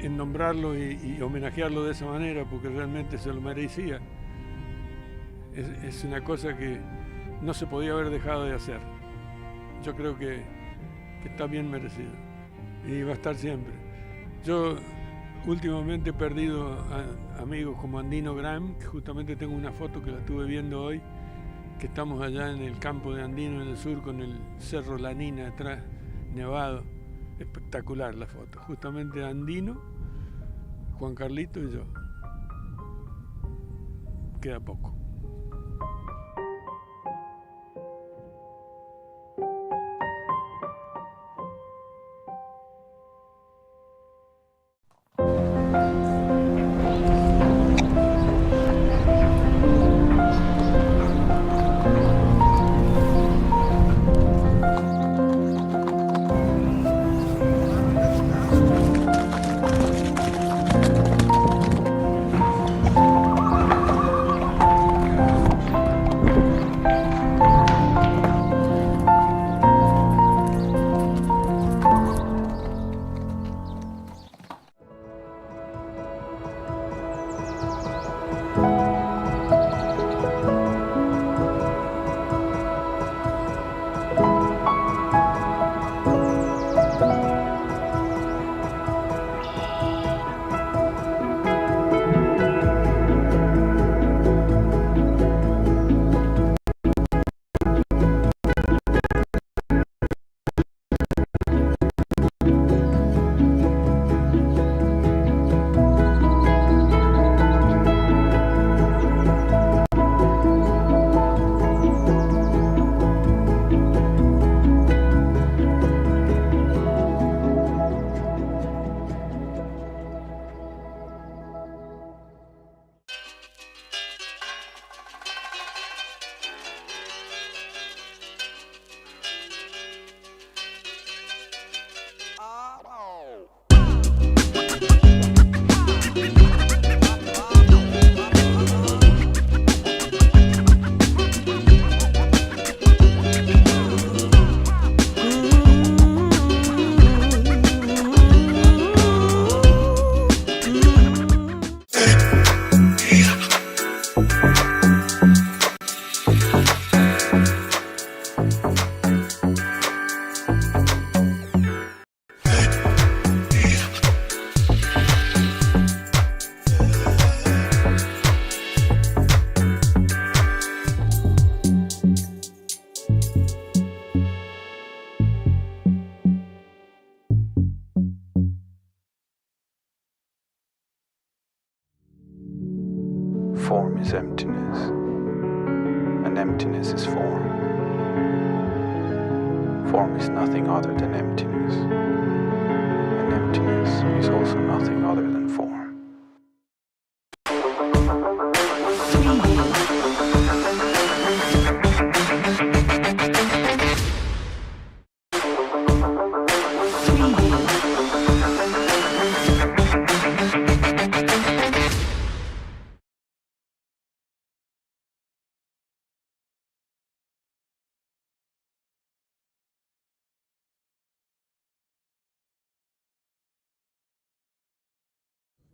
S4: en nombrarlo y homenajearlo de esa manera, porque realmente se lo merecía. Es una cosa que no se podía haber dejado de hacer. Yo creo que está bien merecido y va a estar siempre. Yo últimamente he perdido a amigos como Andino Graham, que justamente tengo una foto que la estuve viendo hoy, que estamos allá en el campo de Andino en el sur con el Cerro Lanina atrás, nevado. Espectacular la foto, justamente Andino, Juan Carlito y yo. Queda poco.
S5: is emptiness, and emptiness is form. Form is nothing other than emptiness, and emptiness is also nothing other than form.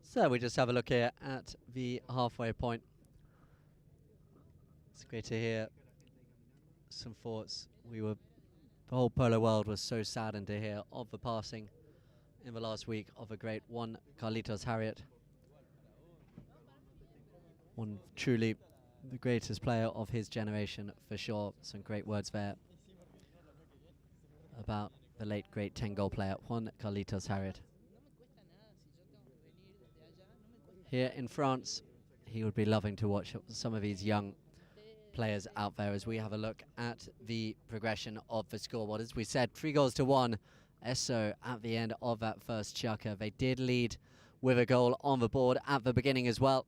S1: So we just have a look here at the halfway point. It's great to hear some thoughts. The whole polo world was so saddened to hear of the passing in the last week of a great one, Carlitos Harriet. One truly the greatest player of his generation for sure. Some great words there about the late great 10-goal player Juan Carlitos Harriet. Here in France, he would be loving to watch some of these young players out there as we have a look at the progression of the scoreboard. As we said, 3-1, Esso at the end of that first chukka. They did lead with a goal on the board at the beginning as well.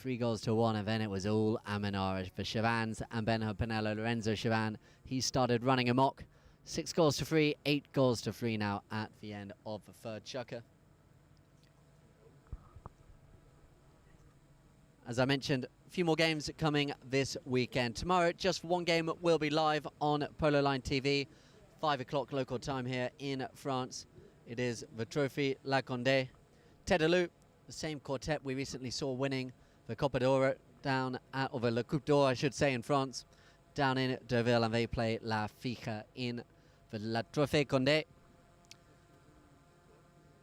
S1: 3-1, and then it was all Amenara for Chavans and Benho Pinello. Lorenzo Chavan, he started running amok. 6-3, 8-3 now at the end of the third chukka. As I mentioned, a few more games coming this weekend. Tomorrow, just one game will be live on Polo Line TV, 5 o'clock local time here in France. It is the Trophy La Condé. Tedalou, the same quartet we recently saw winning the Copa d'Oro down at, or the La Coupe d'Or, I should say, in France, down in Deauville, and they play La Fija in the La Trophée Condé.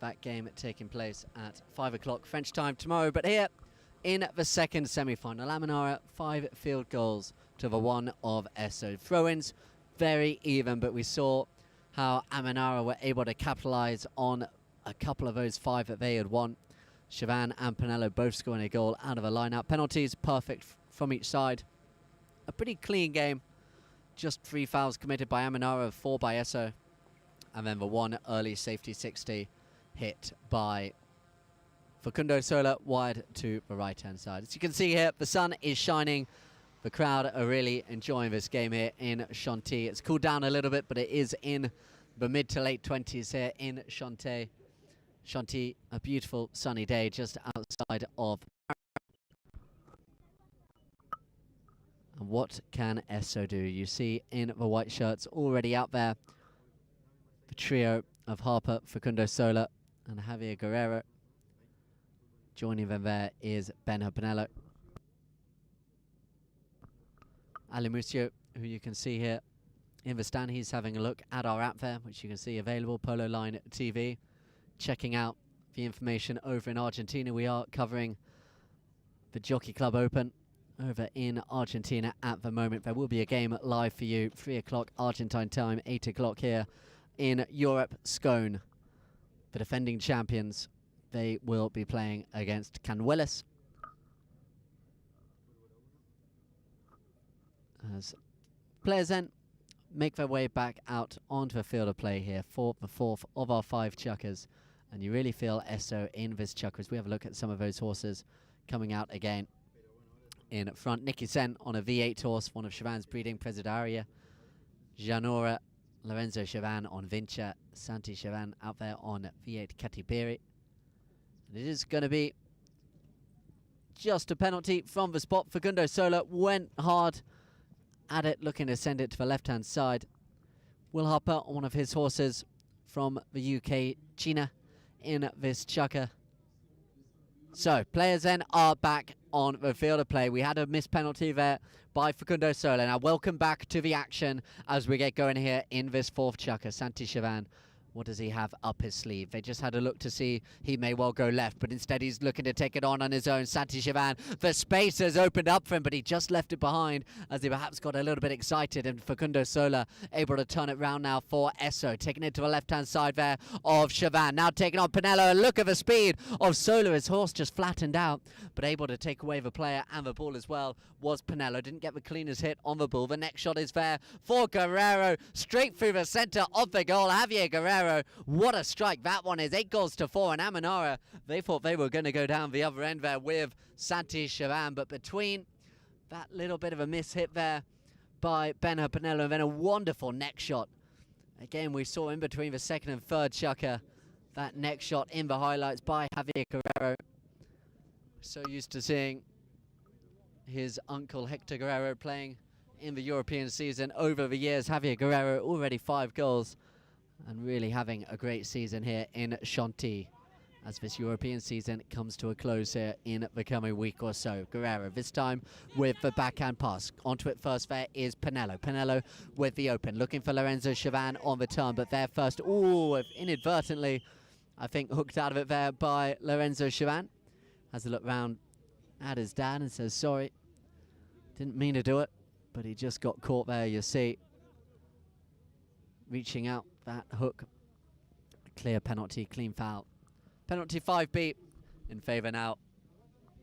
S1: That game taking place at 5 o'clock French time tomorrow, but here in the second semi-final, Amenara 5 field goals to the 1 of Esso. Throw-ins very even, but we saw how Amenara were able to capitalise on a couple of those 5 that they had won. Chavan and Pinello both scoring a goal out of a line-out. Penalties perfect from each side. A pretty clean game. Just 3 fouls committed by Amenara, 4 by Esso, and then the 1 early safety 60 hit by Facundo Sola wide to the right-hand side. As you can see here, the sun is shining. The crowd are really enjoying this game here in Chantilly. It's cooled down a little bit, but it is in the mid to late 20s here in Chantilly. Chantilly, a beautiful sunny day just outside of. And what can Esso do? You see in the white shirts already out there, the trio of Harper, Facundo Sola, and Javier Guerrero. Joining them there is Benho Pinello. Ali Mucio, who you can see here in the stand, he's having a look at our app there, which you can see available, Polo Line TV. Checking out the information over in Argentina. We are covering the Jockey Club Open over in Argentina at the moment. There will be a game live for you, 3 o'clock Argentine time, 8 o'clock here in Europe. Scone, the defending champions, they will be playing against Canuelas. As players then make their way back out onto the field of play here for the 4th of our 5 chukkers. And you really feel Esso in this chukka as we have a look at some of those horses coming out again. In front, Nicky Sen on a V8 horse, one of Chavan's breeding, Presidaria. Janora, Lorenzo Chavan on Vincha, Santi Chavan out there on V8 Katibiri. And it is going to be just a penalty from the spot. Facundo Sola went hard at it, looking to send it to the left-hand side. Will Harper on one of his horses from the UK, China, in this chukka. So, players then are back on the field of play. We had a missed penalty there by Facundo Sola. Now, welcome back to the action as we get going here in this 4th chukka. Santi Chavan What does he have up his sleeve? They just had a look to see he may well go left, but instead he's looking to take it on his own. Santi Chavan, the space has opened up for him, but he just left it behind as he perhaps got a little bit excited, and Facundo Sola able to turn it round now for Esso, taking it to the left-hand side there of Chavan. Now taking on Pinello, and look at the speed of Sola. His horse just flattened out, but able to take away the player and the ball as well was Pinello. Didn't get the cleanest hit on the ball. The next shot is there for Guerrero, straight through the centre of the goal. Javier Guerrero, what a strike that one is. 8-4, and Amanara, they thought they were going to go down the other end there with Santi Chavan, but between that little bit of a miss hit there by Benja Pinello and then a wonderful neck shot. Again, we saw in between the second and third chukker that neck shot in the highlights by Javier Guerrero. So used to seeing his uncle Hector Guerrero playing in the European season over the years. Javier Guerrero already 5 goals and really having a great season here in Chantilly as this European season comes to a close here in the coming week or so. Guerrero this time with the backhand pass. Onto it first there is Pinello. Pinello with the open, looking for Lorenzo Chavan on the turn, but there first, ooh, inadvertently, I think hooked out of it there by Lorenzo Chavan. Has a look round at his dad and says, sorry, didn't mean to do it, but he just got caught there, you see. Reaching out that hook. Clear penalty, clean foul. Penalty 5B in favour now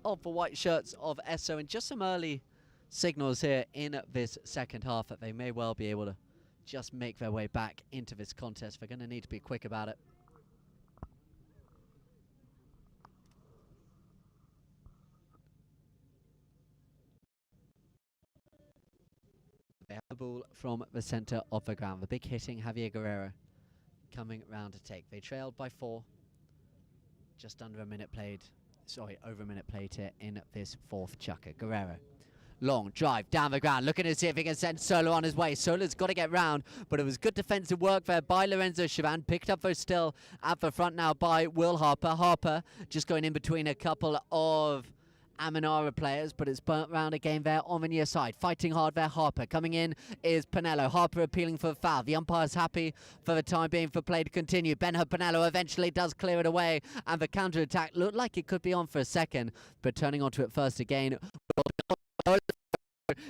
S1: of the white shirts of Esso, and just some early signals here in this second half that they may well be able to just make their way back into this contest. They're going to need to be quick about it. They have the ball from the centre of the ground. The big hitting Javier Guerrero coming round to take. They trailed by 4. Just under a minute played. Sorry, over a minute played here in this 4th chukker. Guerrero. Long drive down the ground, looking to see if he can send Sola on his way. Sola's got to get round, but it was good defensive work there by Lorenzo Chavan. Picked up though still at the front now by Will Harper. Harper just going in between a couple of Amanara players, but it's burnt round again there on the near side. Fighting hard there, Harper. Coming in is Pinello. Harper appealing for a foul. The umpire's happy for the time being for play to continue. Benja Pinello eventually does clear it away, and the counter-attack looked like it could be on for a second, but turning onto it first again.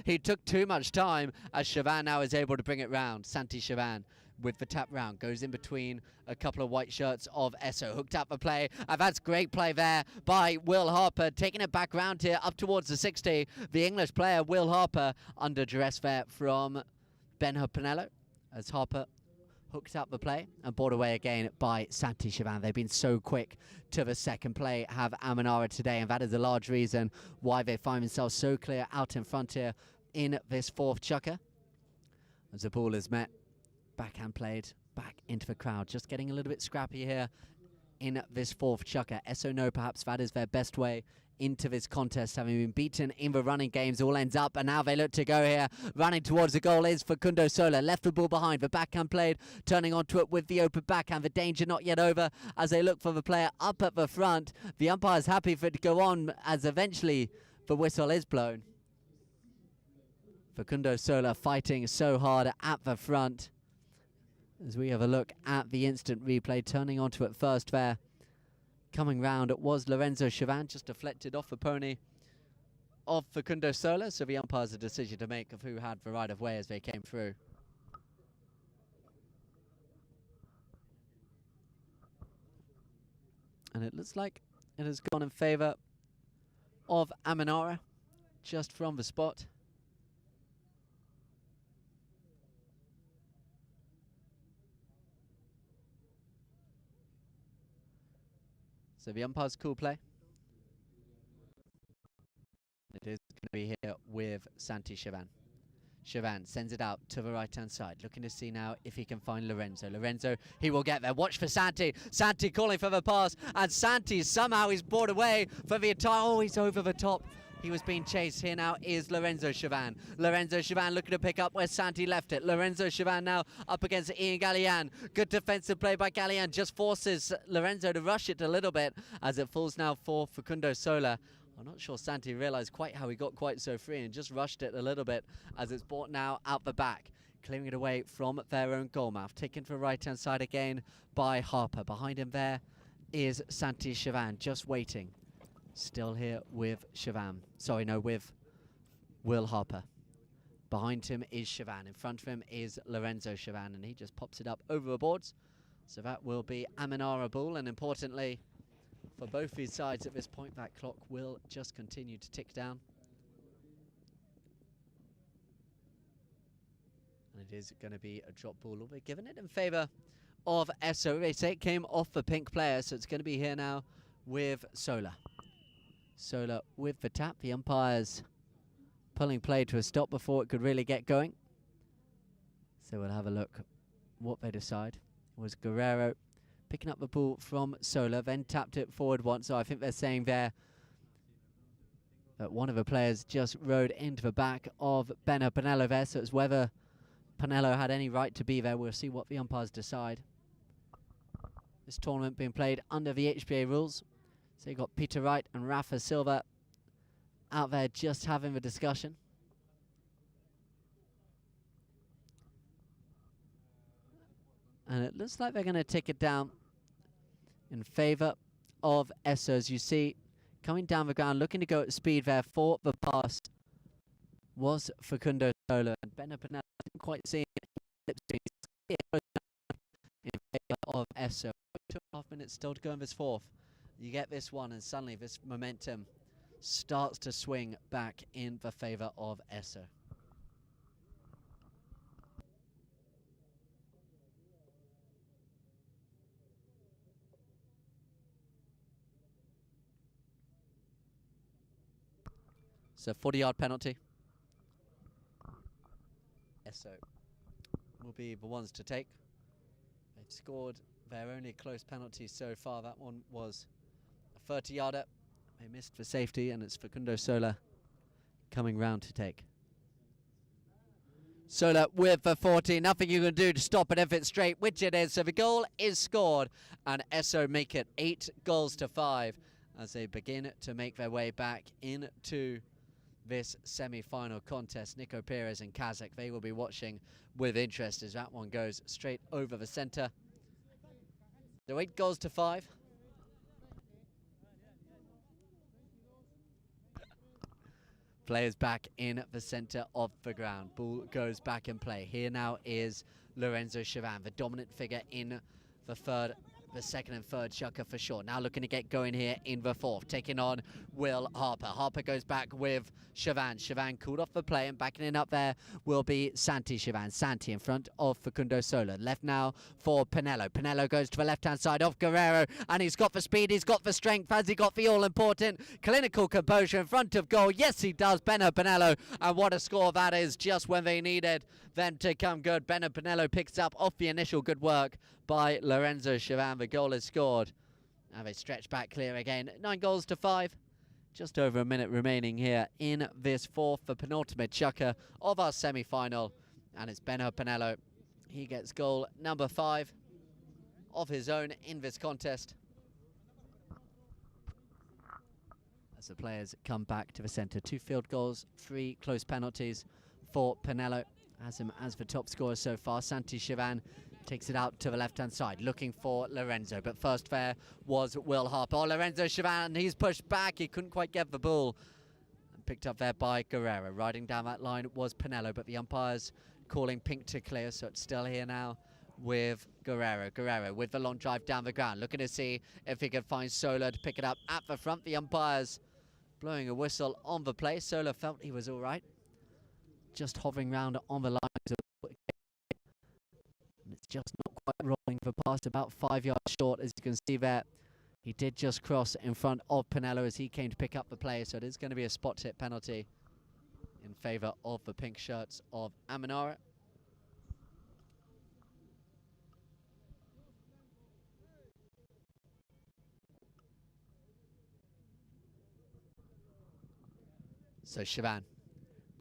S1: He took too much time as Chavan now is able to bring it round. Santi Chavan with the tap round, goes in between a couple of white shirts of Esso, hooked up the play, and that's great play there by Will Harper, taking it back round here up towards the 60. The English player Will Harper under duress there from Benja Pinello as Harper hooked up the play and brought away again by Santi Chavan. They've been so quick to the second play, have Amanara today, and that is a large reason why they find themselves so clear out in front here in this 4th chukker. As the ball is met, backhand played back into the crowd, just getting a little bit scrappy here in this 4th chukker. Esso know perhaps that is their best way into this contest, having been beaten in the running games. All ends up, and now they look to go here. Running towards the goal is Facundo Sola. Left the ball behind. The backhand played, turning onto it with the open backhand. The danger not yet over as they look for the player up at the front. The umpire's happy for it to go on as eventually the whistle is blown. Facundo Sola fighting so hard at the front. As we have a look at the instant replay, turning onto it first there. Coming round, it was Lorenzo Chavan, just deflected off the pony of Facundo Sola, so the umpires a decision to make of who had the right of way as they came through. And it looks like it has gone in favour of Amanara, just from the spot. So the umpire's cool play. It is going to be here with Santi Chavan. Chavan sends it out to the right-hand side, looking to see now if he can find Lorenzo. Lorenzo, he will get there. Watch for Santi. Santi calling for the pass, and Santi somehow is brought away for the entire... Oh, he's over the top. He was being chased. Here now is Lorenzo Chavan. Lorenzo Chavan looking to pick up where Santi left it. Lorenzo Chavan now up against Ian Gallian. Good defensive play by Gallian. Just forces Lorenzo to rush it a little bit as it falls now for Facundo Sola. I'm not sure Santi realised quite how he got quite so free and just rushed it a little bit as it's brought now out the back. clearing it away from their own goal mouth. Taken to the right-hand side again by Harper. Behind him there is Santi Chavan, just waiting. Still here with Chavan. Sorry, no, with Will Harper. Behind him is Chavan. In front of him is Lorenzo Chavan, and he just pops it up over the boards. So that will be Amanara ball, and importantly, for both these sides at this point, that clock will just continue to tick down. And it is going to be a drop ball. We're giving it in favour of Esso. They say it came off the pink player, so it's going to be here now with Sola. Sola with the tap. The umpires pulling play to a stop before it could really get going. So we'll have a look what they decide. It was Guerrero picking up the ball from Sola, then tapped it forward once. So I think they're saying there that one of the players just rode into the back of Benno Pinello there. So it's whether Pinello had any right to be there. We'll see what the umpires decide. This tournament being played under the HBA rules. So you got Peter Wright and Rafa Silva out there just having the discussion. And it looks like they're going to take it down in favour of Esso. As you see, coming down the ground, looking to go at speed there for the pass was Facundo Sola. And Benno Pinello didn't quite see it in favour of Esso. 2.5 minutes still to go in this fourth. You get this one, and suddenly this momentum starts to swing back in the favour of Esso. So 40-yard penalty. Esso will be the ones to take. They've scored their only close penalty so far. That one was a 30-yarder. They missed for safety, and it's Facundo Sola coming round to take. Sola with the 40. Nothing you can do to stop it if it's straight, which it is. So the goal is scored, and Esso make it 8-5 as they begin to make their way back into this semi-final contest. Nico Perez and Kazakh, they will be watching with interest as that one goes straight over the centre. So 8-5. Players back in the centre of the ground. Ball goes back in play. Here now is Lorenzo Chavan, the dominant figure in the second and third Shaka for sure. Now looking to get going here in the fourth, taking on Will Harper. Harper goes back with Chavan. Chavan called off the play, and backing it up there will be Santi Chavan. Santi in front of Facundo Sola. Left now for Pinello. Pinello goes to the left-hand side of Guerrero, and he's got the speed, he's got the strength. Has he got the all-important clinical composure in front of goal? Yes, he does, Benno Pinello. And what a score that is, just when they needed them to come good. Benno Pinello picks up off the initial good work by Lorenzo Chavan. The goal is scored. Now they stretch back clear again. 9-5. Just over a minute remaining here in this fourth, the penultimate chukker of our semi-final. And it's Benno Pinello. He gets goal number 5 of his own in this contest. As the players come back to the centre. 2 field goals, 3 close penalties for Pinello. Has him as the top scorer so far. Santi Chavan takes it out to the left-hand side, looking for Lorenzo. But first there was Will Harper. Oh, Lorenzo Chavan, he's pushed back. He couldn't quite get the ball. And picked up there by Guerrero. Riding down that line was Pinello, but the umpires calling pink to clear, so it's still here now with Guerrero. Guerrero with the long drive down the ground, looking to see if he can find Sola to pick it up at the front. The umpires blowing a whistle on the play. Sola felt he was all right. Just hovering round on the line. It's just not quite rolling the pass, about 5 yards short, as you can see there. He did just cross in front of Pinello as he came to pick up the play, so it is going to be a spot hit penalty in favour of the pink shirts of Amanara. So Chavan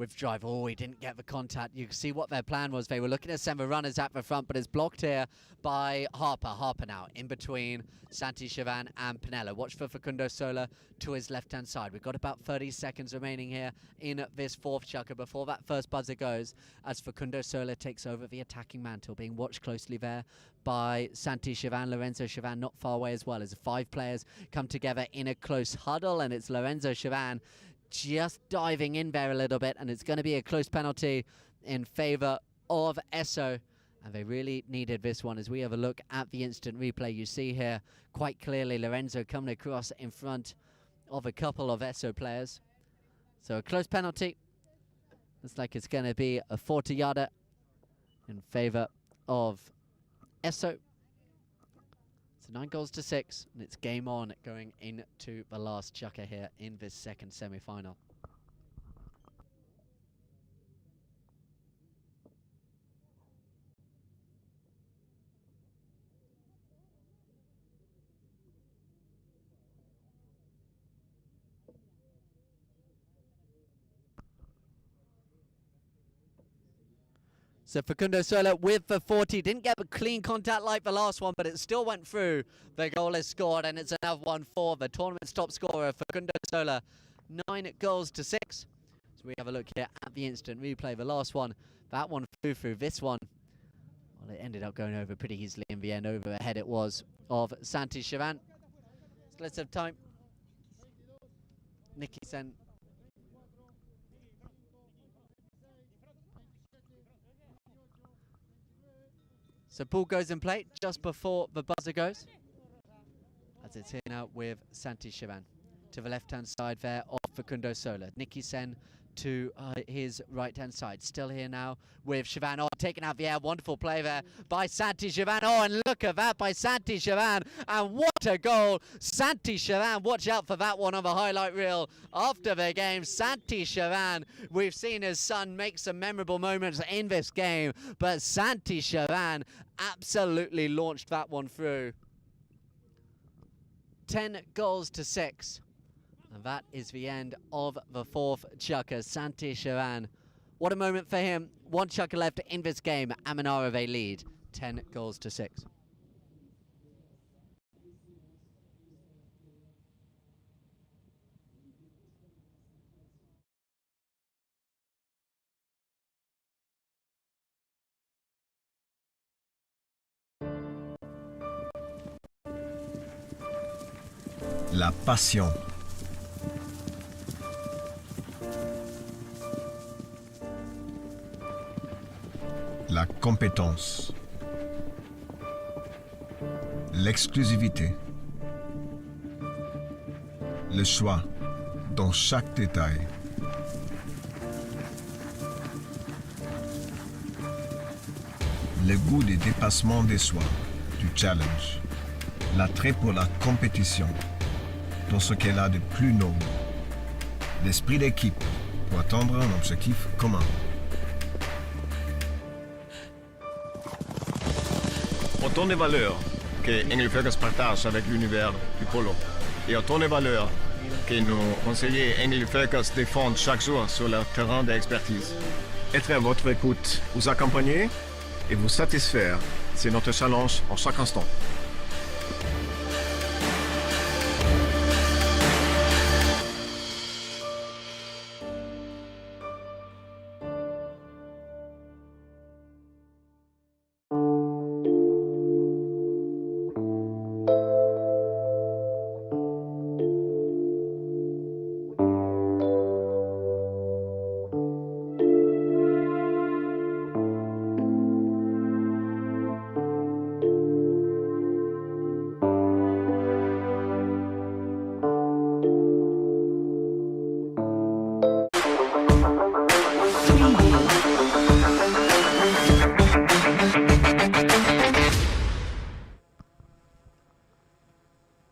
S1: with drive. Oh, he didn't get the contact. You can see what their plan was. They were looking to send the runners at the front, but it's blocked here by Harper. Harper now in between Santi Chavan and Pinello. Watch for Facundo Sola to his left-hand side. We've got about 30 seconds remaining here in this fourth chukker before that first buzzer goes, as Facundo Sola takes over the attacking mantle, being watched closely there by Santi Chavan. Lorenzo Chavan not far away as well, as 5 players come together in a close huddle, and it's Lorenzo Chavan just diving in there a little bit, and it's going to be a close penalty in favor of Esso. And they really needed this one. As we have a look at the instant replay, you see here quite clearly Lorenzo coming across in front of a couple of Esso players. So a close penalty. Looks like it's going to be a 40-yarder in favor of Esso. So 9 goals to 6, and it's game on going into the last chukker here in this second semi-final. So Facundo Sola with the 40, didn't get a clean contact like the last one, but it still went through. The goal is scored, and it's another one for the tournament's top scorer, Facundo Sola. 9 goals to 6. So we have a look here at the instant replay. The last one, that one flew through. This one, well, it ended up going over pretty easily in the end. Over the head it was of Santi Chavan. So let's have time. Nicky Sen. So ball goes in play just before the buzzer goes, as it's here now with Santi Chavan. To the left-hand side there of Facundo Sola. Nicky Sen to his right-hand side. Still here now with Chavan. Oh, taking out the air. Wonderful play there by Santi Chavan. Oh, and look at that by Santi Chavan. And what a goal. Santi Chavan, watch out for that one on the highlight reel after the game. Santi Chavan, we've seen his son make some memorable moments in this game, but Santi Chavan absolutely launched that one through. 10 goals to 6. And that is the end of the fourth chukker. Santi Chavan, what a moment for him. 1 chukker left in this game. Amanara, they lead 10 goals to 6.
S6: La passion. La compétence. L'exclusivité. Le choix dans chaque détail. Le goût des dépassements des soi, du challenge. L'attrait pour la compétition, dans ce qu'elle a de plus noble. L'esprit d'équipe pour atteindre un objectif commun. Autant de valeurs que Engelfökers partage avec l'univers du polo et autant de valeurs que nos conseillers Engelfökers défendent chaque jour sur leur terrain d'expertise. Être à votre écoute, vous accompagner et vous satisfaire, c'est notre challenge en chaque instant.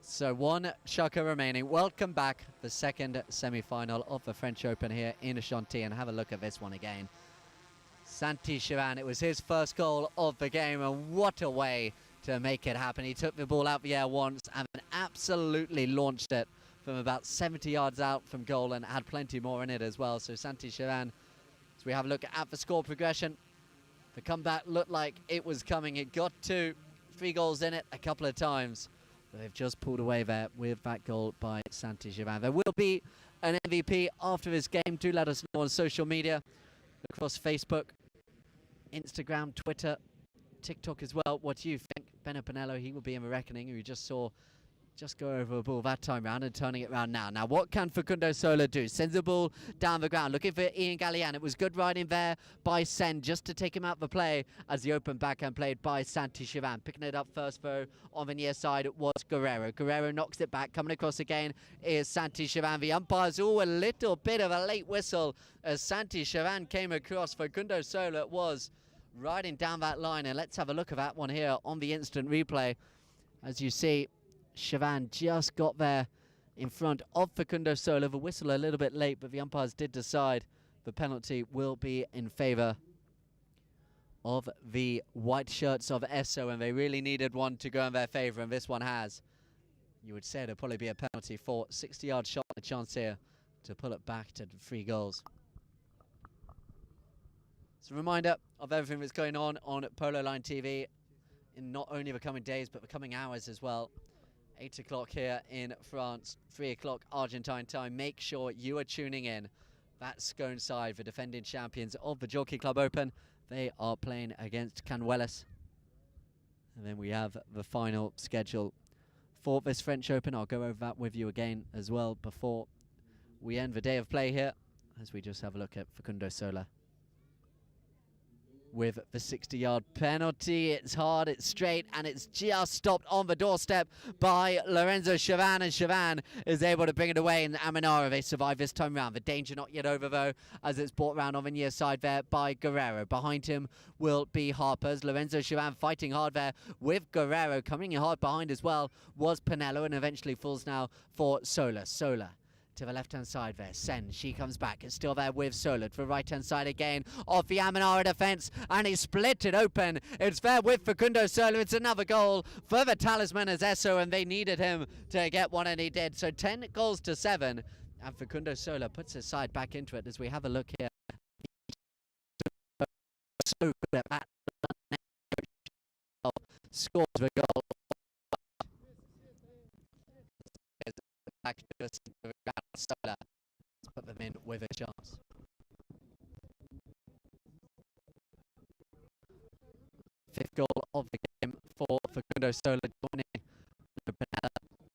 S1: So 1 chukker remaining. Welcome back, the second semi-final of the French Open here in Chantilly, and have a look at this one again. Santi Chavan, it was his first goal of the game, and what a way to make it happen. He took the ball out the air once and absolutely launched it from about 70 yards out from goal, and had plenty more in it as well. So Santi Chavan So we have a look at the score progression. The comeback looked like it was coming. It got 2, 3 goals in it a couple of times. But they've just pulled away there with that goal by Santi Chavannes. There will be an MVP after this game. Do let us know on social media, across Facebook, Instagram, Twitter, TikTok as well. What do you think? Benno Pinello, he will be in the reckoning, who you just saw just go over a ball that time round and turning it round now. Now, what can Facundo Sola do? Sends the ball down the ground, looking for Ian Gallian. It was good riding there by Sen just to take him out the play as the open backhand played by Santi Chavannes. Picking it up first, though, on the near side was Guerrero. Guerrero knocks it back. Coming across again is Santi Chavannes. The umpires, a little bit of a late whistle as Santi Chavannes came across. Facundo Sola was riding down that line, and let's have a look at that one here on the instant replay. As you see, Chavannes just got there in front of Facundo Sola. The whistle a little bit late, but the umpires did decide the penalty will be in favour of the white shirts of Esso, and they really needed one to go in their favour, and this one has. You would say it'll probably be a penalty for 60-yard shot, a chance here to pull it back to 3 goals. It's a reminder of everything that's going on Polo Line TV in not only the coming days, but the coming hours as well. 8 o'clock here in France, 3 o'clock Argentine time. Make sure you are tuning in. That Scone side, the defending champions of the Jockey Club Open. They are playing against Canuelas. And then we have the final schedule for this French Open. I'll go over that with you again as well before we end the day of play here, as we just have a look at Facundo Sola with the 60-yard penalty. It's hard, it's straight, and it's just stopped on the doorstep by Lorenzo Chavannes, and Chavannes is able to bring it away, and Almenara, they survive this time round. The danger not yet over, though, as it's brought round on the near side there by Guerrero. Behind him will be Harper's. Lorenzo Chavannes fighting hard there with Guerrero. Coming in hard behind as well was Pinello, and eventually falls now for Sola. Sola to the left-hand side there. Sen, she comes back. It's still there with Sola to the right-hand side again of the Almenara defence, and he split it open. It's there with Facundo Sola. It's another goal for the talisman as Esso, and they needed him to get one, and he did. So 10 goals to 7, and Facundo Sola puts his side back into it as we have a look here. So good at that. Scores the goal. Back to Sola. Let's put them in with a chance. Fifth goal of the game for Facundo Sola, joining Pinello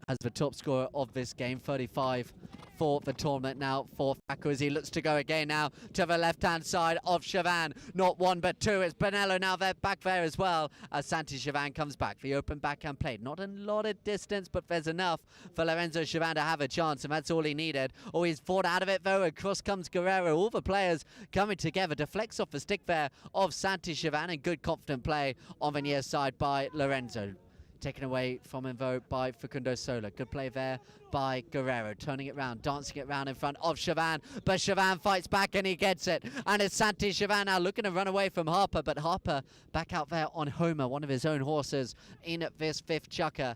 S1: as the top scorer of this game. 35 for the tournament now for Facu, as he looks to go again now to the left-hand side of Chavannes. Not 1 but 2. It's Pinello now there, back there as well, as Santi Chavannes comes back. The open backhand played. Not a lot of distance, but there's enough for Lorenzo Chavannes to have a chance, and that's all he needed. Oh, he's fought out of it, though. Across comes Guerrero. All the players coming together. Deflects off the stick there of Santi Chavannes, and good confident play on the near side by Lorenzo. Taken away from him, though, by Facundo Sola. Good play there by Guerrero. Turning it round, dancing it round in front of Chavannes. But Chavannes fights back, and he gets it. And it's Santi Chavannes now looking to run away from Harper. But Harper back out there on Homer, one of his own horses, in this 5th chukker.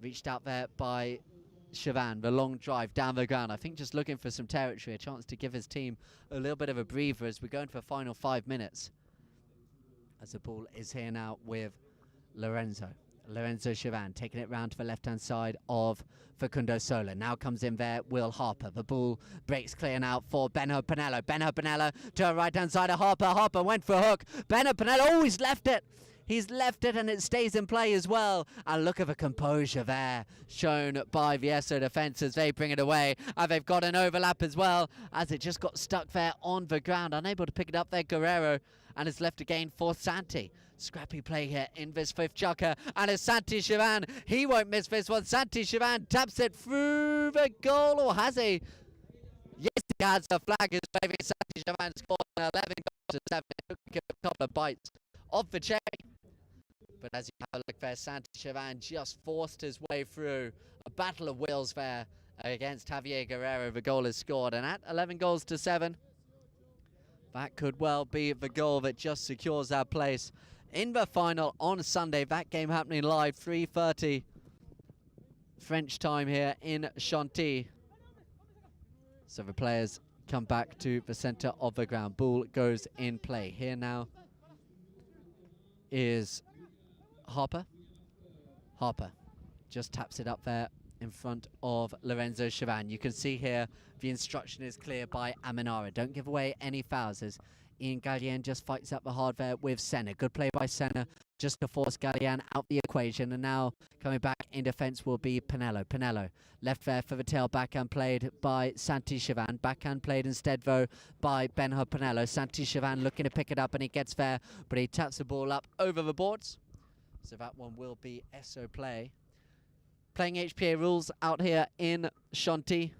S1: Reached out there by Chavannes. The long drive down the ground. I think just looking for some territory. A chance to give his team a little bit of a breather as we go into the final 5 minutes. As the ball is here now with Lorenzo Chavannes taking it round to the left-hand side of Facundo Sola. Now comes in there Will Harper. The ball breaks clear now for Benno Pinello. Benno Pinello to the right-hand side of Harper. Harper went for a hook. Benno Pinello always left it. He's left it, and it stays in play as well. And look at the composure there shown by the Esso defence as they bring it away. And they've got an overlap as well, as it just got stuck there on the ground. Unable to pick it up there, Guerrero. And it's left again for Santi. Scrappy play here in this 5th chukker, and it's Santi Chavannes. He won't miss this one. Santi Chavannes taps it through the goal, or has he? Yes, he has. The flag is waving. Santi Chavannes scored 11 goals to 7. It took a couple of bites of the cherry. But as you have a look there, Santi Chavannes just forced his way through. A battle of wills there against Javier Guerrero. The goal is scored, and at 11 goals to 7, that could well be the goal that just secures our place in the final on Sunday. That game happening live, 3:30 French time here in Chantilly. So the players come back to the center of the ground. Ball goes in play. Here now is Harper. Harper just taps it up there in front of Lorenzo Chavan. You can see here the instruction is clear by Amanara. Don't give away any fouls as Ian Gallienne just fights up the hard there with Senna. Good play by Senna just to force Gallienne out the equation. And now coming back in defense will be Pinello. Pinello left there for the tail, backhand played by Santi Chavan. Backhand played instead though by Benhur Pinello. Santi Chavan looking to pick it up and he gets there, but he taps the ball up over the boards. So that one will be SO play. Playing HPA rules out here in Chantilly.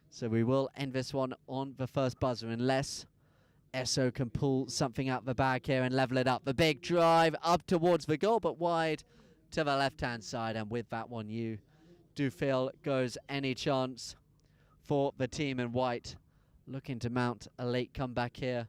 S1: So we will end this one on the first buzzer unless SO can pull something out the bag here and level it up. The big drive up towards the goal, but wide to the left-hand side. And with that one, you do feel goes any chance for the team in white. Looking to mount a late comeback here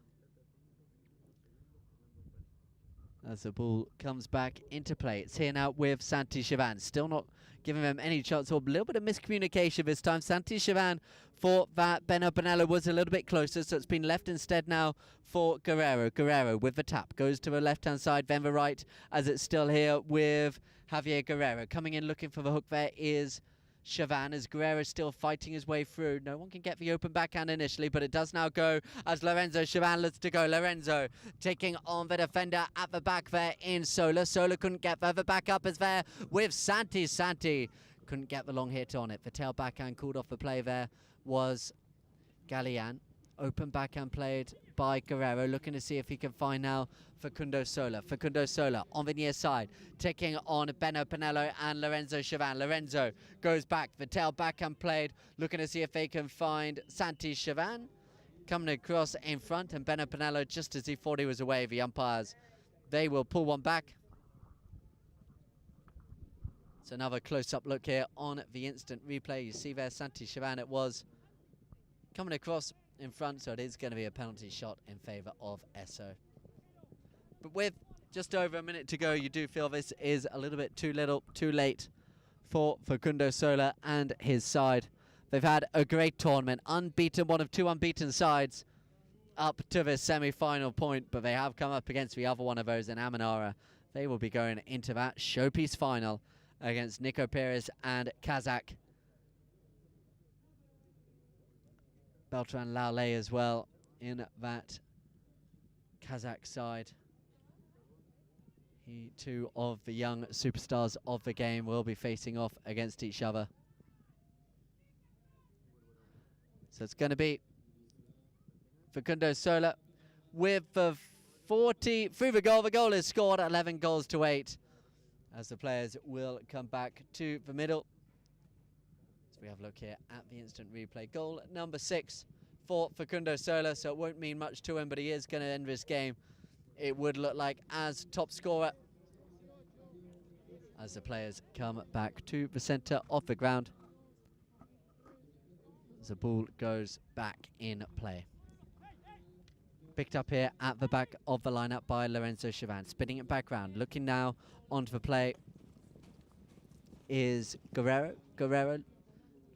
S1: as the ball comes back into play. It's here now with Santi Chavan. Still not giving them any chance, or a little bit of miscommunication this time. Santi Chavan thought that Benhur Pinello was a little bit closer, so it's been left instead now for Guerrero. Guerrero with the tap goes to the left-hand side, then the right, as it's still here with Javier Guerrero. Coming in looking for the hook there is Chavan, as Guerrero is still fighting his way through. No one can get the open backhand initially, but it does now go as Lorenzo Chavan looks to go. Lorenzo taking on the defender at the back there in Sola. Sola couldn't get there. The backup is there with Santi. Santi couldn't get the long hit on it. The tail backhand called off the play there was Gallienne. Open backhand played by Guerrero, looking to see if he can find now Facundo Sola. Facundo Sola on the near side, taking on Benhur Pinello and Lorenzo Chavan. Lorenzo goes back, the tail backhand played, looking to see if they can find Santi Chavan. Coming across in front, and Benhur Pinello, just as he thought he was away, the umpires, they will pull one back. It's another close-up look here on the instant replay. You see there, Santi Chavan it was, coming across in front, so it is going to be a penalty shot in favour of SO. But with just over a minute to go, you do feel this is a little bit too late for Facundo Sola and his side. They've had a great tournament, unbeaten, one of two unbeaten sides up to the semi-final point, but they have come up against the other one of those in Amanara. They will be going into that showpiece final against Nico Perez and Kazakh Beltran Laulay as well in that Kazakh side. Two of the young superstars of the game will be facing off against each other. So it's going to be Facundo Sola with the 40 through the goal. The goal is scored, 11 goals to 8, as the players will come back to the middle. So we have a look here at the instant replay. Goal number 6 for Facundo Sola, so it won't mean much to him, but he is going to end this game, it would look like, as top scorer, as the players come back to the centre of the ground. The ball goes back in play. Picked up here at the back of the lineup by Lorenzo Chavan. Spinning it back round. Looking now onto the play is Guerrero. Guerrero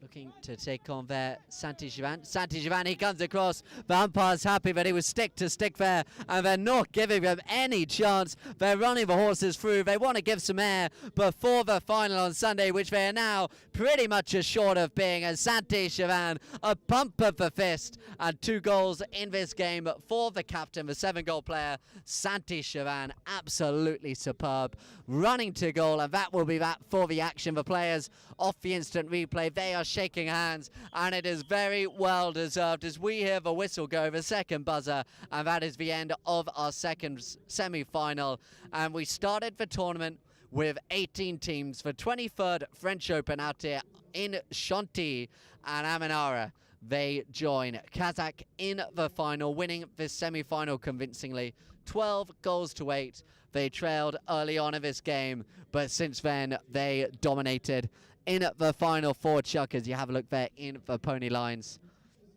S1: looking to take on there Santi Chavan. Santi Chavan, he comes across. The umpire's happy that he was stick to stick there, and they're not giving them any chance. They're running the horses through. They want to give some air before the final on Sunday, which they are now pretty much assured of being, as Santi Chavan, a pump of the fist, and 2 goals in this game for the captain, the 7-goal player, Santi Chavan. Absolutely superb. Running to goal, and that will be that for the action. The players off the instant replay, they are shaking hands, and it is very well deserved as we hear the whistle go, the second buzzer, and that is the end of our second semi-final. And we started the tournament with 18 teams, the 23rd French Open out here in Chantilly and Amanara. They join Kazakh in the final, winning this semi-final convincingly, 12 goals to 8. They trailed early on in this game, but since then they dominated in the final four. Chuck, as you have a look there in the pony lines.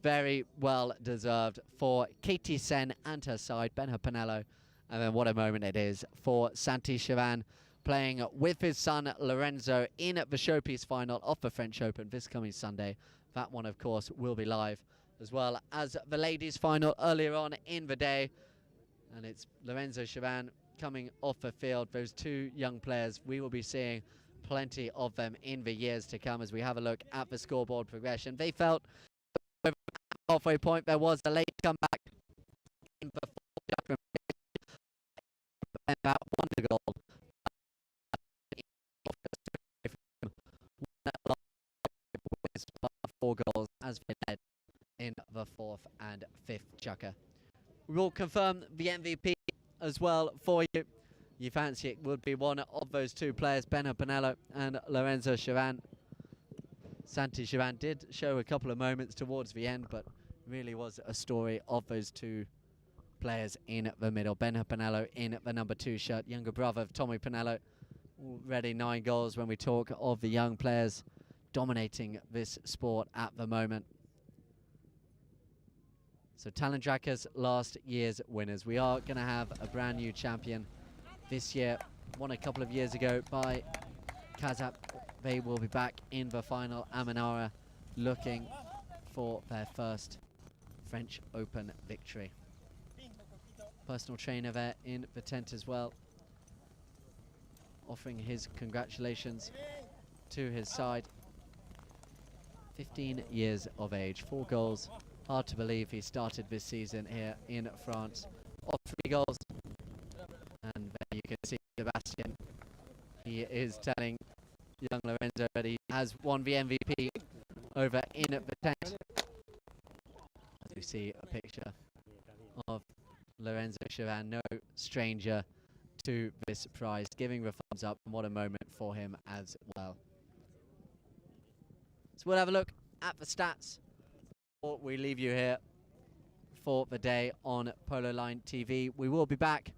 S1: Very well deserved for Katie Sen and her side, Benhur Pinello. And then what a moment it is for Santi Chavan, playing with his son Lorenzo in the showpiece final of the French Open this coming Sunday. That one, of course, will be live as well as the ladies' final earlier on in the day. And it's Lorenzo Chivan coming off the field. Those two young players, we will be seeing plenty of them in the years to come as we have a look at the scoreboard progression. They felt over the halfway point there was a late comeback in the fourth about one goal. 4 goals as they led in the fourth and fifth chukker. We'll confirm the MVP as well for you. You fancy it would be one of those two players, Benno Pinello and Lorenzo Chivan. Santi Chivan did show a couple of moments towards the end, but really was a story of those two players in the middle. Benno Pinello in the number 2 shirt, younger brother of Tommy Pinello. Already 9 goals when we talk of the young players dominating this sport at the moment. So Talentdrakkers, last year's winners. We are going to have a brand new champion this year, won a couple of years ago by Kazap. They will be back in the final. Amanara looking for their first French Open victory. Personal trainer there in the tent as well, offering his congratulations to his side. 15 years of age, 4 goals. Hard to believe he started this season here in France. Of 3 goals. And there you can see Sebastian. He is telling young Lorenzo that he has won the MVP over in the tent. As we see a picture of Lorenzo Chivan, no stranger to this prize, giving the thumbs up, and what a moment for him as well. So we'll have a look at the stats before we leave you here for the day on Polo Line TV. We will be back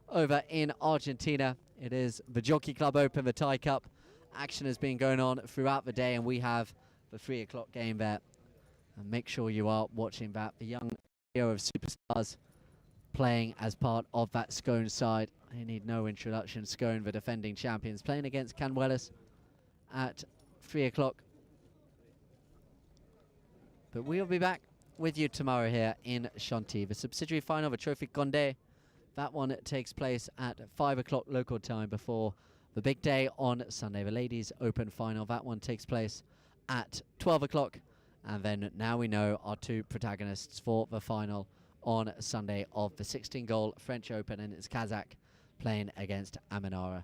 S1: over in Argentina. It is the Jockey Club Open, the Thai Cup. Action has been going on throughout the day, and we have the 3 o'clock game there. And make sure you are watching that. The young trio of superstars playing as part of that Scone side. They need no introduction. Scone, the defending champions, playing against Canuelas at 3 o'clock. But we'll be back with you tomorrow here in Chantilly. The subsidiary final of the Trophy Condé, that one takes place at 5 o'clock local time before the big day on Sunday. The Ladies Open final, that one takes place at 12 o'clock. And then now we know our 2 protagonists for the final on Sunday of the 16-goal French Open, and it's Kazakh playing against Amanara.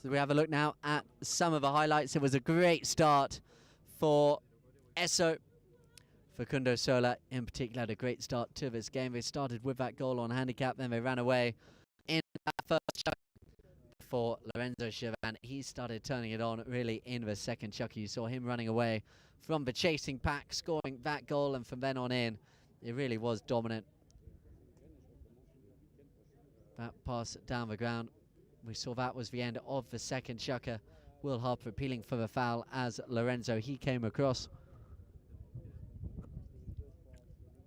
S1: So we have a look now at some of the highlights. It was a great start for Esso. Facundo Sola in particular had a great start to this game. They started with that goal on handicap, then they ran away in that first chuck for Lorenzo Chivan. He started turning it on really in the second chuck. You saw him running away from the chasing pack, scoring that goal, and from then on in, it really was dominant. That pass down the ground. We saw that was the end of the second chukker. Will Harper appealing for the foul as Lorenzo, he came across.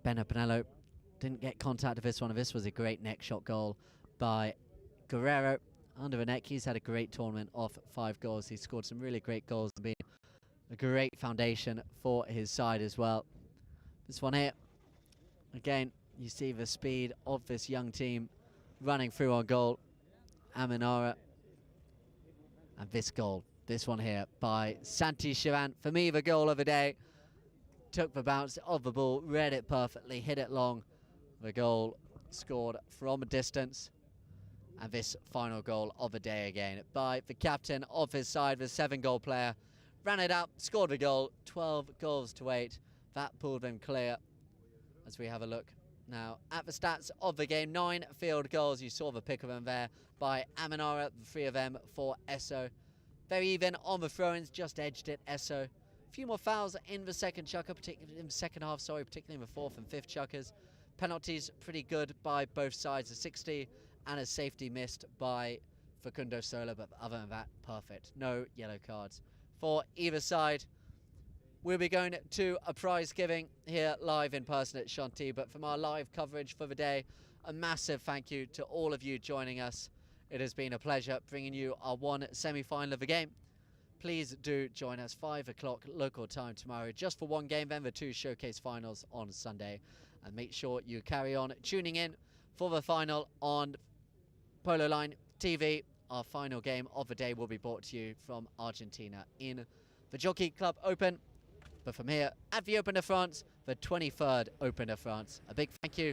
S1: Benno Pinello didn't get contact of this one. This was a great neck shot goal by Guerrero. Under the neck, he's had a great tournament off 5 goals. He scored some really great goals and been a great foundation for his side as well. This one here, again, you see the speed of this young team running through on goal. Amanara, and this goal, this one here by Santi Chivan, for me the goal of the day. Took the bounce of the ball, read it perfectly, hit it long. The goal scored from a distance, and this final goal of the day again by the captain of his side, the 7-goal player. Ran it up, scored the goal, 12 goals to 8. That pulled them clear. As we have a look now at the stats of the game, 9 field goals. You saw the pick of them there by Amanara, the 3 of them for Esso. Very even on the throw-ins, just edged it, Esso. A few more fouls in the second chukker, particularly in the second half, particularly in the 4th and 5th chukkers. Penalties pretty good by both sides, a 60 and a safety missed by Facundo Sola, but other than that, perfect. No yellow cards for either side. We'll be going to a prize giving here live in person at Chantilly, but from our live coverage for the day, a massive thank you to all of you joining us. It has been a pleasure bringing you our one semi-final of the game. Please do join us 5 o'clock local time tomorrow just for one game, then the 2 showcase finals on Sunday. And make sure you carry on tuning in for the final on Polo Line TV. Our final game of the day will be brought to you from Argentina in the Jockey Club Open. But from here at the Open de France, the 23rd Open de France. A big thank you